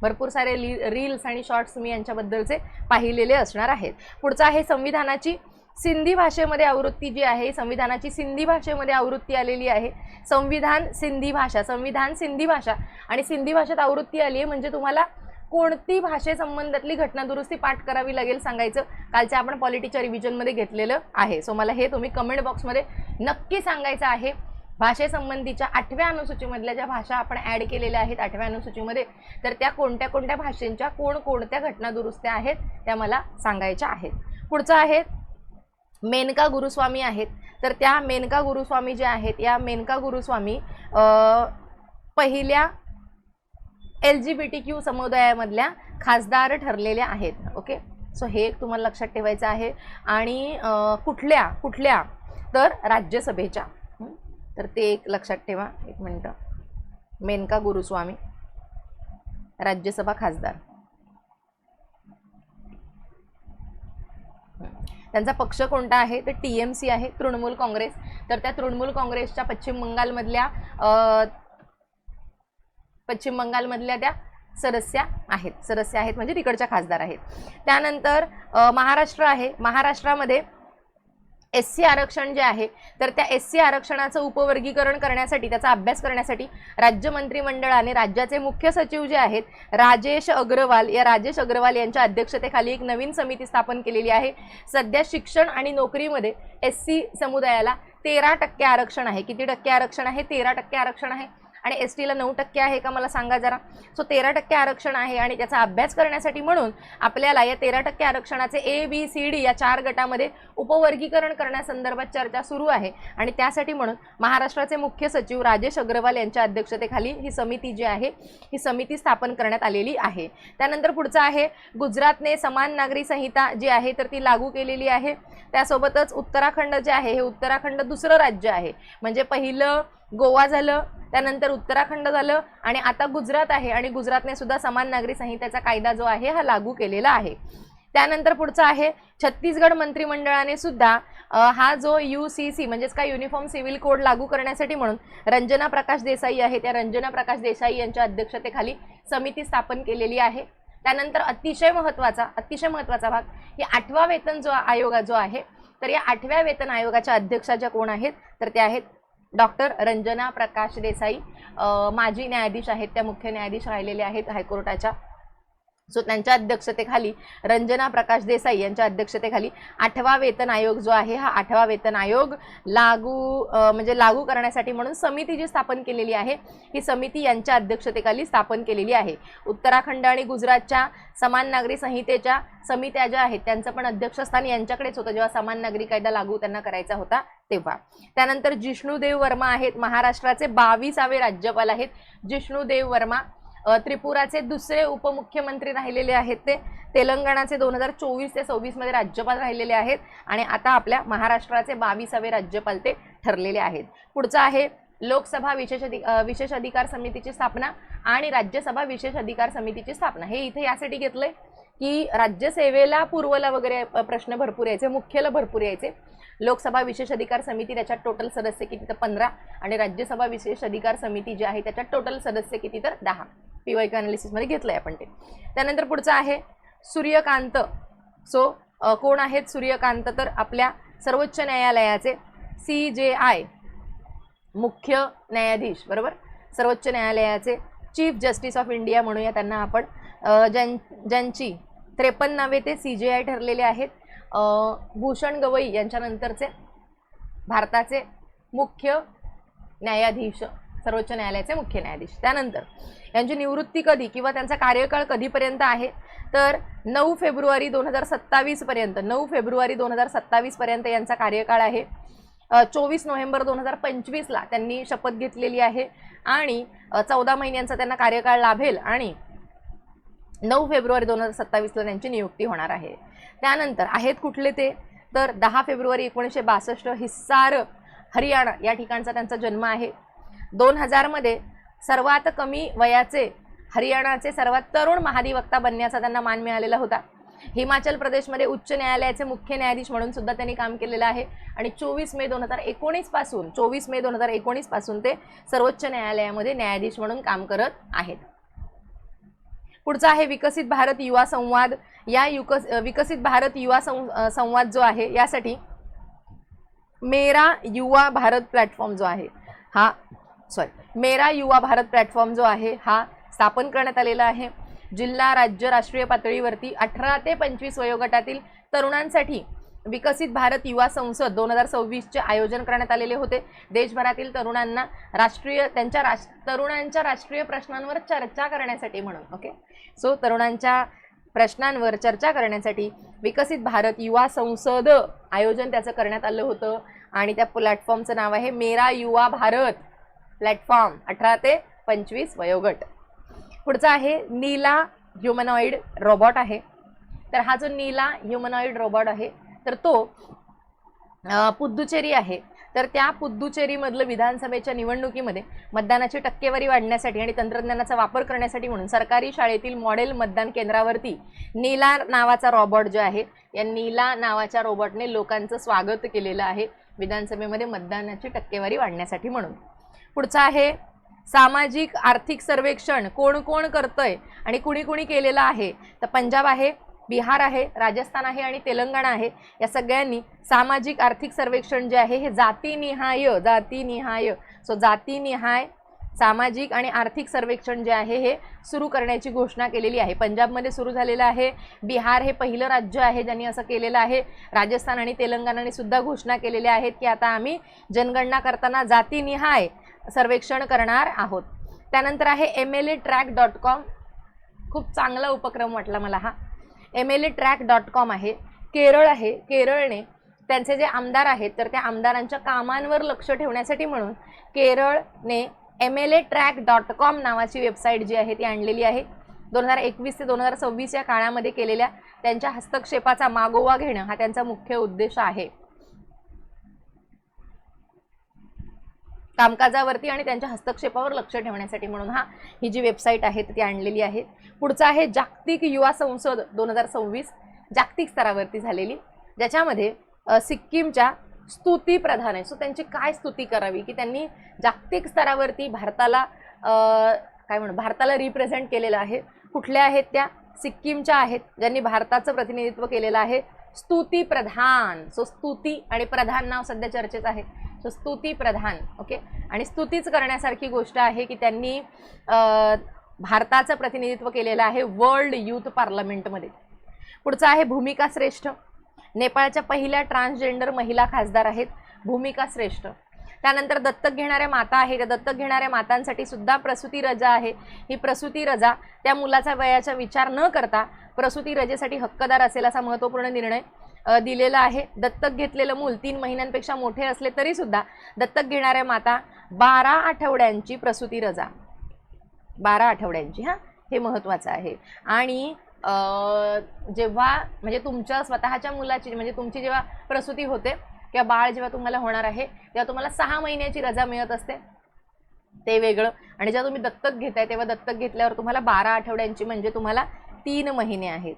A: भरपूर सारे रील्स आणि शॉर्ट्स मी यांच्याबद्दलचे पाहिलेले असणार आहेत. पुढचा आहे संविधानाची सिंधी भाषेमध्ये आवृत्ती जी आहे, संविधानाची सिंधी भाषेमध्ये आवृत्ती आलेली आहे. संविधान सिंधी भाषा आणि सिंधी भाषेत आवृत्ती आली आहे म्हणजे तुम्हाला कोणती भाषेसंबंधातली घटनादुरुस्ती पाठ करावी लागेल सांगायचं. कालच्या आपण पॉलिटीच्या रिव्हिजनमध्ये घेतलेलं आहे. सो मला हे तुम्ही कमेंट बॉक्समध्ये नक्की सांगायचं आहे. भाषेसंबंधीच्या 8व्या अनुसूचीमधल्या ज्या भाषा आपण ॲड केलेल्या आहेत 8व्या अनुसूचीमध्ये, तर त्या कोणत्या कोणत्या भाषेंच्या कोणकोणत्या घटनादुरुस्त्या आहेत त्या मला सांगायच्या आहेत. पुढचं आहे मेनका गुरुस्वामी आहेत. तर त्या मेनका गुरुस्वामी ज्या आहेत या मेनका गुरुस्वामी पहिल्या LGBTQ समुदायामधल्या खासदार ठरलेल्या आहेत. ओके, सो हे एक तुम्हाला लक्षात ठेवायचं आहे. आणि कुठल्या तर राज्यसभेच्या, तर ते एक लक्षात ठेवा. एक मिनटं, मेनका गुरुस्वामी राज्यसभा खासदार. त्यांचा पक्ष कोणता आहे तर TMC आहे, तृणमूल काँग्रेस. तर त्या तृणमूल काँग्रेसच्या पश्चिम बंगालमधल्या त्या सदस्य आहेत म्हणजे तिकडच्या खासदार आहेत. त्यानंतर महाराष्ट्र आहे. महाराष्ट्रामध्ये SC आरक्षण जे आहे तर त्या SC आरक्षणाचं उपवर्गीकरण करण्यासाठी, त्याचा अभ्यास करण्यासाठी राज्य मंत्रिमंडळाने राज्याचे मुख्य सचिव जे आहेत राजेश अग्रवाल यांच्या अध्यक्षतेखाली एक नवीन समिती स्थापन केलेली आहे. सध्या शिक्षण आणि नोकरीमध्ये SC समुदायाला 13% आरक्षण आहे. किती टक्के आरक्षण आहे? 13% आरक्षण आहे. आणि ST ला 9% आहे का मला सांगा जरा. सो 13% आरक्षण आहे आणि त्याचा अभ्यास करण्यासाठी म्हणून आपल्याला या 13% आरक्षणाचे ABCD या 4 गटामध्ये उपवर्गीकरण करण्यासंदर्भात चर्चा सुरू आहे. आणि त्यासाठी म्हणून महाराष्ट्राचे मुख्य सचिव राजेश अग्रवाल यांच्या अध्यक्षतेखाली ही समिती जी आहे ही समिती स्थापन करण्यात आलेली आहे. त्यानंतर पुढचं आहे गुजरातने समान नागरी संहिता जी आहे तर ती लागू केलेली आहे. त्यासोबतच उत्तराखंड जे आहे हे उत्तराखंड दुसरं राज्य आहे. म्हणजे पहिलं गोवा झालं, त्यानंतर उत्तराखंड झालं आणि आता गुजरात आहे. आणि गुजरातने सुद्धा समान नागरी संहितेचा कायदा जो आहे हा लागू केलेला आहे. त्यानंतर पुढचा आहे छत्तीसगड मंत्रिमंडळाने सुद्धा हा जो UCC म्हणजेच काय युनिफॉर्म सिव्हिल कोड लागू करण्यासाठी म्हणून रंजना प्रकाश देसाई आहे, त्या रंजना प्रकाश देसाई यांच्या अध्यक्षतेखाली समिती स्थापन केलेली आहे. त्यानंतर अतिशय महत्त्वाचा भाग ही 8वा वेतन आयोग जो आहे तर या 8व्या वेतन आयोगाच्या अध्यक्षा ज्या कोण आहेत तर त्या आहेत डॉक्टर रंजना प्रकाश देसाई. माजी न्यायाधीश आहेत, त्या मुख्य न्यायाधीश राहिलेले आहेत हायकोर्टाच्या. सो त्यांच्या अध्यक्षतेखाली रंजना प्रकाश देसाई यांच्या अध्यक्षतेखाली 8वा वेतन आयोग जो आहे, हा 8वा वेतन आयोग लागू करण्यासाठी म्हणून समिती जी स्थापन केलेली आहे, ही समिती यांच्या अध्यक्षतेखाली स्थापन केलेली आहे. उत्तराखंड आणि गुजरातच्या समान नागरी संहितेच्या समित्या ज्या आहेत त्यांचं पण अध्यक्षस्थान यांच्याकडेच होतं जेव्हा समान नागरी कायदा लागू त्यांना करायचा होता तेव्हा. त्यानंतर जिष्णुदेव वर्मा आहेत, महाराष्ट्राचे 22वे राज्यपाल आहेत. जिष्णुदेव वर्मा त्रिपुराचे दुसरे उपमुख्यमंत्री राहिलेले आहेत. ते तेलंगणाचे 2024 ते 26 मध्ये राज्यपाल राहिलेले आहेत आणि आता आपल्या महाराष्ट्राचे 22वे राज्यपाल ते ठरलेले आहेत. पुढचा आहे लोकसभा विशेष अधिकार समितीची स्थापना आणि राज्यसभा विशेष अधिकार समितीची स्थापना. हे इथे यासाठी घेतलंय की राज्यसेवेला पूर्वला वगैरे प्रश्न भरपूर यायचे, मुख्यला भरपूर यायचे. लोकसभा विशेष अधिकार समिती त्याच्यात टोटल सदस्य किती तर 15 आणि राज्यसभा विशेष अधिकार समिती जी आहे त्याच्यात टोटल सदस्य किती तर 10. पीवायक्यू अनालिसिस मध्ये घेतलंय आपण ते. त्यानंतर पुढचं आहे सूर्यकांत. सो कोण आहेत सूर्यकांत? तर आपल्या सर्वोच्च न्यायालयाचे CJI मुख्य न्यायाधीश, बरोबर, सर्वोच्च न्यायालयाचे चीफ जस्टिस ऑफ इंडिया म्हणूया त्यांना आपण, ज्यांची 53वे ते CJI ठरलेले आहेत. भूषण गवई यांच्यानंतरचे भारताचे मुख्य न्यायाधीश, सर्वोच्च न्यायालयाचे मुख्य न्यायाधीश. त्यानंतर यांची निवृत्ती कधी किंवा त्यांचा कार्यकाळ कधीपर्यंत आहे? तर 9 फेब्रुवारी 2027 पर्यंत, 9 फेब्रुवारी 2027 पर्यंत यांचा कार्यकाळ आहे. 24 नोव्हेंबर 2025 ला त्यांनी शपथ घेतलेली आहे आणि 14 महिन्यांचा त्यांना कार्यकाळ लाभेल आणि 9 फेब्रुवारी 2027 ला त्यांची नियुक्ती होणार आहे. त्यानंतर आहेत कुठले ते? तर 10 फेब्रुवारी 1962 हिस्सार हरियाणा या ठिकाणचा त्यांचा जन्म आहे. 2000 मध्ये सर्वात कमी वयाचे हरियाणाचे सर्वात तरुण महाधिवक्ता बनण्याचा त्यांना मान मिळालेला होता. हिमाचल प्रदेशमध्ये उच्च न्यायालयाचे मुख्य न्यायाधीश म्हणून सुद्धा त्यांनी काम केलेलं आहे आणि 24 मे 2019 पासून ते सर्वोच्च न्यायालयामध्ये न्यायाधीश म्हणून काम करत आहेत. पुढचा आहे विकसित भारत युवा संवाद. या विकसित भारत युवा संवाद जो आहे यासाठी मेरा युवा भारत प्लॅटफॉर्म जो आहे हा मेरा युवा भारत प्लॅटफॉर्म जो आहे हा स्थापन करण्यात आलेला आहे. जिल्हा, राज्य, राष्ट्रीय पातळीवरती 18 ते 25 वयोगटातील तरुणांसाठी विकसित भारत युवा संसद 2026चे आयोजन करण्यात आलेले होते. देशभरातील तरुणांना तरुणांच्या राष्ट्रीय प्रश्नांवर चर्चा करण्यासाठी म्हणून. ओके, सो तरुणांच्या प्रश्नांवर चर्चा करण्यासाठी विकसित भारत युवा संसद आयोजन त्याचं करण्यात आलं होतं आणि त्या प्लॅटफॉर्मचं नाव आहे मेरा युवा भारत प्लॅटफॉर्म, 18 ते 25 वयोगट. पुढचा आहे नीला ह्युमनॉइड रोबॉट आहे. तर हा जो नीला ह्युमनॉइड रोबॉट आहे तर तो पुद्दुचेरी आहे. तर त्या पुद्दुचेरीमधलं विधानसभेच्या निवडणुकीमध्ये मतदानाची टक्केवारी वाढण्यासाठी आणि तंत्रज्ञानाचा वापर करण्यासाठी म्हणून सरकारी शाळेतील मॉडेल मतदान केंद्रावरती नीला नावाचा रोबॉट जो आहे, या नीला नावाच्या रोबॉटने लोकांचं स्वागत केलेलं आहे विधानसभेमध्ये मतदानाची टक्केवारी वाढण्यासाठी म्हणून. पुढचा आहे सामाजिक आर्थिक सर्वेक्षण कोण कोण करतंय आणि कुणी कुणी केलेलं आहे? तर पंजाब आहे, बिहार आहे, राजस्थान आहे आणि तेलंगणा आहे. या सगळ्यांनी सामाजिक आर्थिक सर्वेक्षण जे आहे हे जातीनिहाय सामाजिक आणि आर्थिक सर्वेक्षण जे आहे हे सुरू करण्याची घोषणा केलेली आहे. पंजाबमध्ये सुरू झालेलं आहे. बिहार हे पहिलं राज्य आहे ज्यांनी असं केलेलं आहे. राजस्थान आणि तेलंगणाने सुद्धा घोषणा केलेल्या आहेत की आता आम्ही जनगणना करताना जातीनिहाय सर्वेक्षण करणार आहोत. त्यानंतर आहे MLAtrack.com. खूप चांगला उपक्रम वाटला मला हा. MLAtrack.com आहे. केरळ आहे. केरळने त्यांचे जे आमदार आहेत तर त्या आमदारांच्या कामांवर लक्ष ठेवण्यासाठी म्हणून केरळने MLAtrack.com नावाची वेबसाईट जी आहे ती आणलेली आहे. 2021 ते 2026 या काळामध्ये केलेल्या त्यांच्या हस्तक्षेपाचा मागोवा घेणं हा त्यांचा मुख्य उद्देश आहे. कामकाजावरती आणि त्यांच्या हस्तक्षेपावर लक्ष ठेवण्यासाठी म्हणून ही जी वेबसाईट आहे ती आणलेली आहे. पुढचं आहे जागतिक युवा संसद 2026 जागतिक स्तरावरती झालेली, ज्याच्यामध्ये सिक्कीमच्या स्तुती प्रधान आहे. सो त्यांची काय स्तुती करावी की त्यांनी जागतिक स्तरावरती भारताला रिप्रेझेंट केलेलं आहे. कुठल्या आहेत त्या? सिक्कीमच्या आहेत ज्यांनी भारताचं प्रतिनिधित्व केलेलं आहे. स्तुती प्रधान. सो स्तुती आणि प्रधान नाव सध्या चर्चेत आहे. सो स्तुती प्रधान. ओके, आणि स्तुतीच करण्यासारखी गोष्ट आहे की त्यांनी भारताचं प्रतिनिधित्व केलेलं आहे वर्ल्ड यूथ पार्लमेंटमध्ये. पुढचा आहे भूमिका श्रेष्ठ. नेपाळच्या पहिल्या ट्रान्सजेंडर महिला खासदार आहेत भूमिका श्रेष्ठ. त्यानंतर दत्तक घेणाऱ्या माता आहेत, त्या दत्तक घेणाऱ्या मातांसाठी सुद्धा प्रसूती रजा आहे. ही प्रसूती रजा त्या मुलाचा वयाचा विचार न करता प्रसूती रजेसाठी हक्कदार असेल असा महत्त्वपूर्ण निर्णय दिलेला आहे. दत्तक घेतलेलं मूल 3 महिन्यांपेक्षा मोठे असले तरी सुद्धा दत्तक घेणाऱ्या माता 12 आठवड्यांची प्रसूती रजा, 12 आठवड्यांची, हां, हे महत्त्वाचं आहे. आणि जेव्हा म्हणजे तुमच्या स्वतःच्या मुलाची म्हणजे तुमची जेव्हा प्रसूती होते किंवा बाळ जेव्हा तुम्हाला होणार आहे तेव्हा तुम्हाला 6 महिन्याची रजा मिळत असते, ते वेगळं. आणि जेव्हा तुम्ही दत्तक घेताय तेव्हा दत्तक घेतल्यावर तुम्हाला 12 आठवड्यांची म्हणजे तुम्हाला 3 महिने आहेत.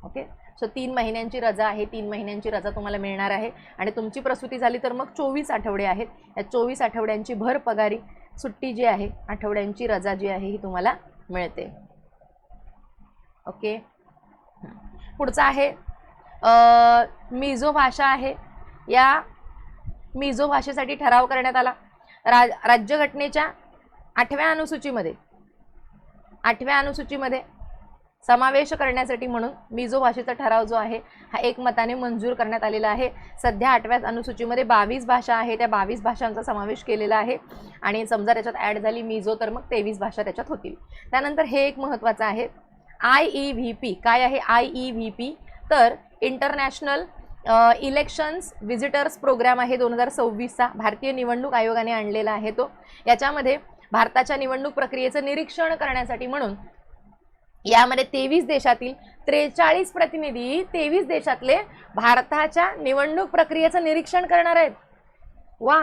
A: ओके, सो 3 महिन्यांची रजा आहे, 3 महिन्यांची रजा तुम्हाला मिळणार आहे. आणि तुमची प्रसूती झाली तर मग 24 आठवडे आहेत. या 24 आठवड्यांची भर पगारी सुट्टी जी आहे, आठवड्यांची रजा जी आहे ही तुम्हाला मिळते. ओके, पुढचा आहे मिझो भाषा आहे. या मिझो भाषेसाठी ठराव करण्यात आला. राज्यघटनेच्या 8व्या अनुसूचीमध्ये समावेश करण्यासाठी म्हणून मिझो भाषेचा ठराव जो आहे हा एकमताने मंजूर करण्यात आलेला आहे. सध्या 8व्या अनुसूचीमध्ये 22 भाषा आहे, त्या 22 भाषांचा समावेश केलेला आहे. आणि समजा त्याच्यात ॲड झाली मिझो तर मग 23 भाषा त्याच्यात होतील. त्यानंतर हे एक महत्त्वाचं आहे IEVP. काय आहे IEVP? तर इंटरनॅशनल इलेक्शन्स व्हिजिटर्स प्रोग्राम आहे 2026चा, भारतीय निवडणूक आयोगाने आणलेला आहे तो. याच्यामध्ये भारताच्या निवडणूक प्रक्रियेचं निरीक्षण करण्यासाठी म्हणून यामध्ये 23 देशातील 43 प्रतिनिधी 23 देशातले भारताच्या निवडणूक प्रक्रियेचं निरीक्षण करणार आहेत. वा,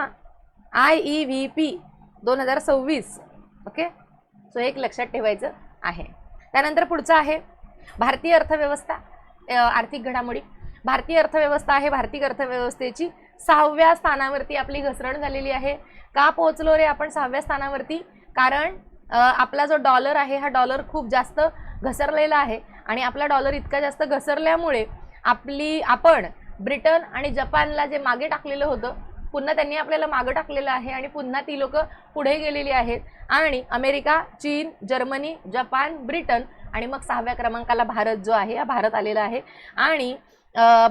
A: IEVP 2026. ओके, सो एक लक्षात ठेवायचं आहे. त्यानंतर पुढचं आहे भारतीय अर्थव्यवस्था, आर्थिक घडामोडी. भारतीय अर्थव्यवस्था आहे, भारतीय अर्थव्यवस्थेची 6व्या स्थानावरती आपली घसरण झालेली आहे. का पोहोचलो रे आपण 6व्या स्थानावरती? कारण आपला जो डॉलर आहे हा डॉलर खूप जास्त घसरलेला आहे. आणि आपला डॉलर इतका जास्त घसरल्यामुळे आपण ब्रिटन आणि जपानला जे मागे टाकलेलं होतं पुन्हा त्यांनी आपल्याला मागे टाकलेलं आहे आणि पुन्हा ती लोक पुढे गेलेली आहेत. आणि अमेरिका, चीन, जर्मनी, जपान, ब्रिटन आणि मग 6व्या क्रमांकाला भारत जो आहे हा भारत आलेला आहे. आणि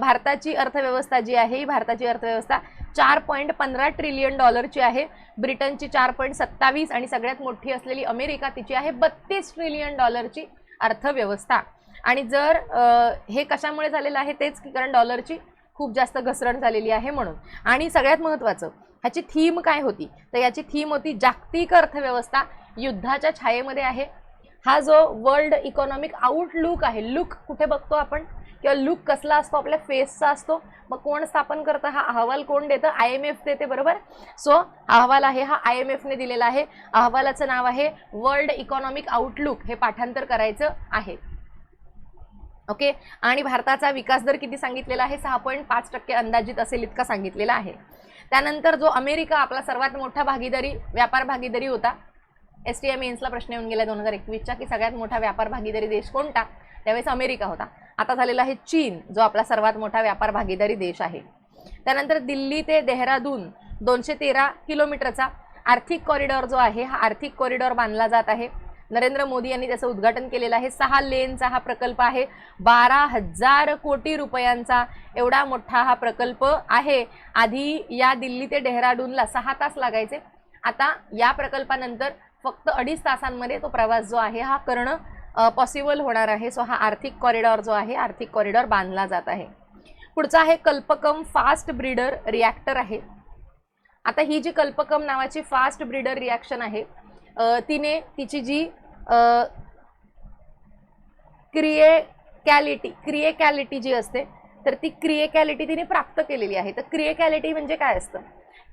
A: भारताची अर्थव्यवस्था जी आहे ही भारताची अर्थव्यवस्था 4.15 ट्रिलियन डॉलरची आहे. ब्रिटनची 4.27 आणि सगळ्यात मोठी असलेली अमेरिका तिची आहे 32 ट्रिलियन डॉलरची अर्थव्यवस्था. आणि जर हे कशामुळे झालेलं आहे तेच की कारण डॉलरची खूप जास्त घसरण झालेली आहे म्हणून. आणि सगळ्यात महत्त्वाचं ह्याची थीम काय होती? तर याची थीम होती जागतिक अर्थव्यवस्था युद्धाच्या छायेमध्ये आहे. हा जो वर्ल्ड इकॉनॉमिक आउटलुक आहे, लुक कुठे बघतो आपण किंवा लुक कसला असतो? आपल्या फेसचा असतो. मग कोण स्थापन करतं? हा अहवाल कोण देतं? IMF देते, बरोबर. सो अहवाल आहे हा IMFने दिलेला आहे. अहवालाचं नाव आहे वर्ल्ड इकॉनॉमिक आउटलुक. हे पाठांतर करायचं आहे. ओके, आणि भारताचा विकास दर किती सांगितलेला आहे? 6.5% अंदाजित असेल इतका सांगितलेला आहे. त्यानंतर जो अमेरिका आपला सर्वात मोठा व्यापार भागीदारी होता. STM मेन्सला प्रश्न येऊन गेला 2021चा की सगळ्यात मोठा व्यापार भागीदारी देश कोणता? त्यावेळेस अमेरिका होता. आता झालेला आहे चीन, जो आपला सर्वात मोठा व्यापार भागीदारी देश आहे. त्यानंतर दिल्ली ते देहरादून 213 किलोमीटरचा आर्थिक कॉरिडॉर जो आहे हा आर्थिक कॉरिडॉर बांधला जात आहे. नरेंद्र मोदी यांनी त्याचं उद्घाटन केलेलं आहे. 6 लेनचा हा प्रकल्प आहे. 12,000 कोटी रुपयांचा एवढा मोठा हा प्रकल्प आहे. आधी या दिल्ली ते डेहराडूनला 6 तास लागायचे. आता या प्रकल्पानंतर फक्त 2.5 तासांमध्ये तो प्रवास जो आहे हा करणं पॉसिबल होणार आहे. सो हा आर्थिक कॉरिडॉर जो आहे आर्थिक कॉरिडॉर बांधला जात आहे. पुढचा आहे कल्पकम फास्ट ब्रीडर रिॲक्टर आहे. आता ही जी कल्पकम नावाची फास्ट ब्रीडर रिॲक्शन आहे तिने तिची जी क्रिएकॅलिटी जी असते तर ती क्रिएकॅलिटी तिने प्राप्त केलेली आहे. तर क्रिएकॅलिटी म्हणजे काय असतं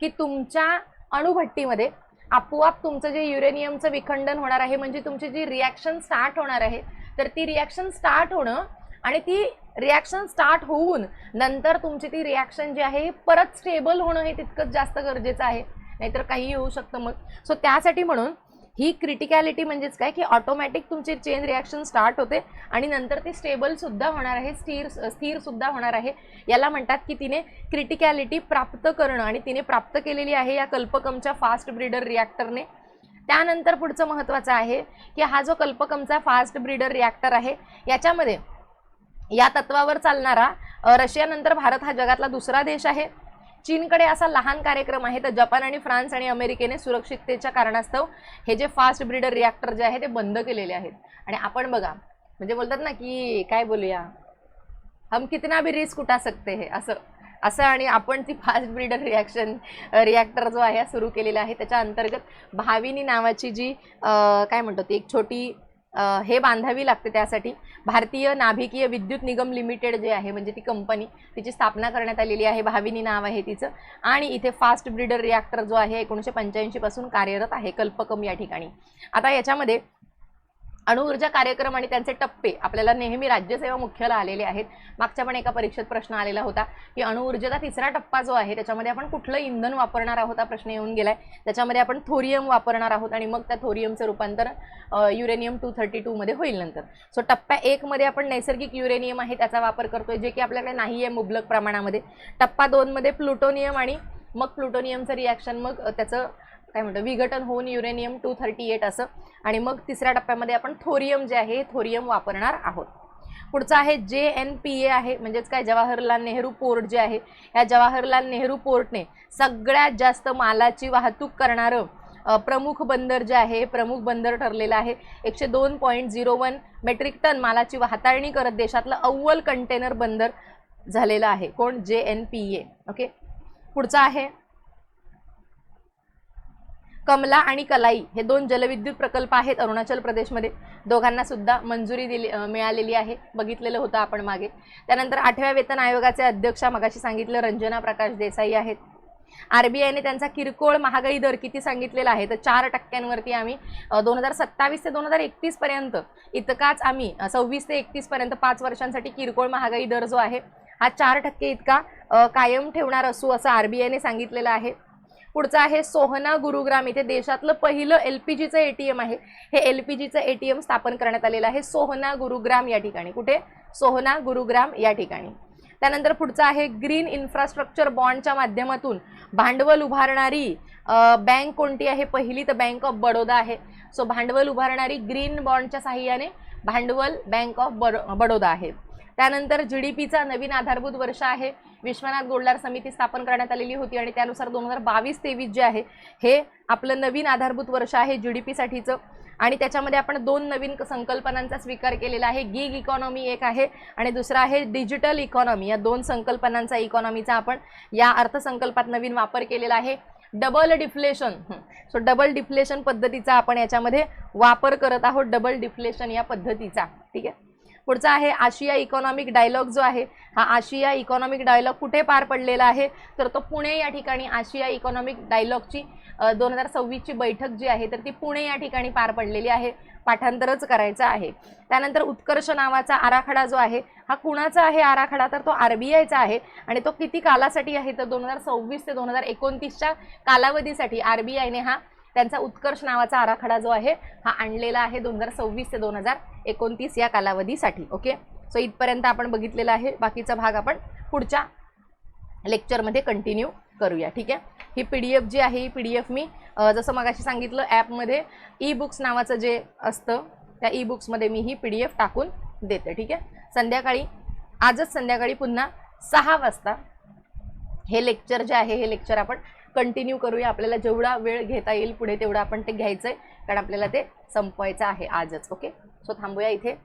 A: की तुमच्या अणुभट्टीमध्ये आपोआप तुमचं जे युरेनियमचं विखंडन होणार आहे म्हणजे तुमची जी रिॲक्शन स्टार्ट होणार आहे तर ती रिॲक्शन स्टार्ट होणं आणि ती रिॲक्शन स्टार्ट होऊन नंतर तुमची ती रिॲक्शन जी आहे परत स्टेबल होणं हे तितकंच जास्त गरजेचं आहे, नाहीतर काहीही होऊ शकतं मग. सो त्यासाठी म्हणून ही क्रिटिकॅलिटी म्हणजेच काय की ऑटोमॅटिक तुमची चेन रिॲक्शन स्टार्ट होते आणि नंतर ती स्टेबलसुद्धा होणार आहे, स्थिरसुद्धा होणार आहे. याला म्हणतात की तिने क्रिटिकॅलिटी प्राप्त करणं आणि तिने प्राप्त केलेली आहे या कल्पकमच्या फास्ट ब्रीडर रिॲक्टरने. त्यानंतर पुढचं महत्त्वाचं आहे की हा जो कल्पकमचा फास्ट ब्रीडर रिॲक्टर आहे याच्यामध्ये या तत्वावर चालणारा रशियानंतर भारत हा जगातला दुसरा देश आहे. चीनकडे असा लहान कार्यक्रम आहे, तर जपान आणि फ्रान्स आणि अमेरिकेने सुरक्षिततेच्या कारणास्तव हे जे फास्ट ब्रीडर रिॲक्टर जे आहे ते बंद केलेले आहेत. आणि आपण बघा म्हणजे बोलतात ना की काय बोलूया, हम कितना भी रिस्क उठा सकते है असं आणि आपण ती फास्ट ब्रीडर रिॲक्टर जो आहे सुरू केलेला आहे. त्याच्या अंतर्गत भाविनी नावाची जी काय म्हणतो ती एक छोटी हे बांधावी लागते. त्यासाठी भारतीय नाभिकीय विद्युत निगम लिमिटेड जे आहे म्हणजे ती कंपनी, तिची स्थापना करण्यात आलेली आहे. भाविनी नाव आहे तिचं. आणि इथे फास्ट ब्रीडर रिॲक्टर जो आहे 1985 पासून कार्यरत आहे कल्पकम या ठिकाणी. आता याच्यामध्ये अणुऊर्जा कार्यक्रम आणि त्यांचे टप्पे आपल्याला नेहमी राज्यसेवा मुख्याला आलेले आहेत. मागच्या पण एका परीक्षेत प्रश्न आलेला होता की अणुऊर्जेचा तिसरा टप्पा जो आहे त्याच्यामध्ये आपण कुठलं इंधन वापरणार आहोत, हा प्रश्न येऊन गेलाय. त्याच्यामध्ये आपण थोरियम वापरणार आहोत आणि मग त्या थोरियमचं रूपांतर युरेनियम 232 मध्ये होईल नंतर. सो टप्प्या 1 मध्ये आपण नैसर्गिक युरेनियम आहे त्याचा वापर करतोय, जे की आपल्याकडे नाही आहे मुबलक प्रमाणामध्ये. टप्पा 2 मध्ये प्लुटोनियम आणि मग प्लुटोनियमचं रिॲक्शन मग त्याचं काय म्हणतो विघटन होऊन युरेनियम 238 असं. आणि मग तिसऱ्या टप्प्यामध्ये आपण थोरियम जे आहे थोरियम वापरणार आहोत. पुढचं आहे JNPA आहे म्हणजेच काय जवाहरलाल नेहरू पोर्ट जे आहे, या जवाहरलाल नेहरू पोर्टने सगळ्यात जास्त मालाची वाहतूक करणारं प्रमुख बंदर जे आहे प्रमुख बंदर ठरलेलं आहे. 102.01 मेट्रिक टन मालाची वाहतूक करत देशातलं अव्वल कंटेनर बंदर झालेलं आहे. कोण? JNPA. ओके. पुढचं आहे कमला आणि कलाई हे 2 जलविद्युत प्रकल्प आहेत अरुणाचल प्रदेशमध्ये. दोघांना सुद्धा मंजुरी मिळालेली आहे, बघितलेलं होतं आपण मागे. त्यानंतर 8व्या वेतन आयोगाचे अध्यक्ष मगाशी सांगितलं रंजना प्रकाश देसाई आहेत. RBIने त्यांचा किरकोळ महागाई दर किती सांगितलेला आहे तर 4% आम्ही 2027 ते 2031 पर्यंत इतकाच आम्ही 26 ते 31 पर्यंत 5 वर्षांसाठी किरकोळ महागाई दर जो आहे हा 4% इतका कायम ठेवणार असू असं RBIने सांगितलेलं आहे. पुढचं आहे सोहना गुरुग्राम. इथे देशातलं पहिलं LPGचं ATM आहे. हे LPGचं ATM स्थापन करण्यात आलेलं आहे सोहना गुरुग्राम या ठिकाणी. कुठे? सोहना गुरुग्राम या ठिकाणी. त्यानंतर पुढचं आहे ग्रीन इन्फ्रास्ट्रक्चर बॉन्डच्या माध्यमातून भांडवल उभारणारी बँक कोणती आहे? पहिली तर बँक ऑफ बडोदा आहे. सो भांडवल उभारणारी ग्रीन बॉन्डच्या साहाय्याने भांडवल बँक ऑफ बडोदा आहे. त्यानंतर GDPचा नवीन आधारभूत वर्ष आहे. विश्वनाथ गोल्डार समिती स्थापन करण्यात आलेली होती आणि त्यानुसार 2022-23 जे आहे हे आपलं नवीन आधारभूत वर्ष आहे GDPसाठीचं. आणि त्याच्यामध्ये आपण 2 नवीन संकल्पनांचा स्वीकार केलेला आहे. गिग इकॉनॉमी एक आहे आणि दुसरा आहे डिजिटल इकॉनॉमी. या 2 संकल्पनांचा इकॉनॉमीचा आपण या अर्थसंकल्पात नवीन वापर केलेला आहे. Double deflation. So double deflation पद्धतीचा आपण याच्यामध्ये वापर करत आहोत, डबल डिफ्लेशन या पद्धतीचा. ठीक आहे. पुढचा आहे आशिया इकॉनॉमिक डायलॉग जो आहे हा आशिया इकॉनॉमिक डायलॉग कुठे पार पडलेला आहे तर तो पुणे या ठिकाणी. आशिया इकॉनॉमिक डायलॉगची 2026ची बैठक जी आहे तर ती पुणे या ठिकाणी पार पडलेली आहे. पाठांतरच करायचं आहे. त्यानंतर उत्कर्ष नावाचा आराखडा जो आहे हा कुणाचा आहे आराखडा तर तो RBIचा आहे आणि तो किती कालासाठी आहे तर 2026 ते 2029च्या कालावधीसाठी RBIने हा त्यांचा उत्कर्ष नावाचा आराखडा जो आहे हा आणलेला आहे 2026 ते 2029 या कालावधीसाठी. ओके. सो इथपर्यंत आपण बघितलेला आहे. बाकीचा भाग आपण पुढच्या लेक्चरमध्ये कंटिन्यू करूया. ठीक आहे. ही PDF जी आहे ही PDF मी जसं मगाशी सांगितलं ॲपमध्ये ई-बुक्स नावाचं जे असतं त्या ई-बुक्समध्ये मी ही PDF टाकून देते. ठीक आहे. आजच संध्याकाळी पुन्हा 6 वाजता हे लेक्चर जे आहे हे लेक्चर आपण कंटिन्यू करूया. आपल्याला जेवढा वेळ घेता येईल पुढे तेवढा आपण ते घ्यायचं आहे कारण आपल्याला ते संपवायचं आहे आजच. ओके. सो थांबूया इथे.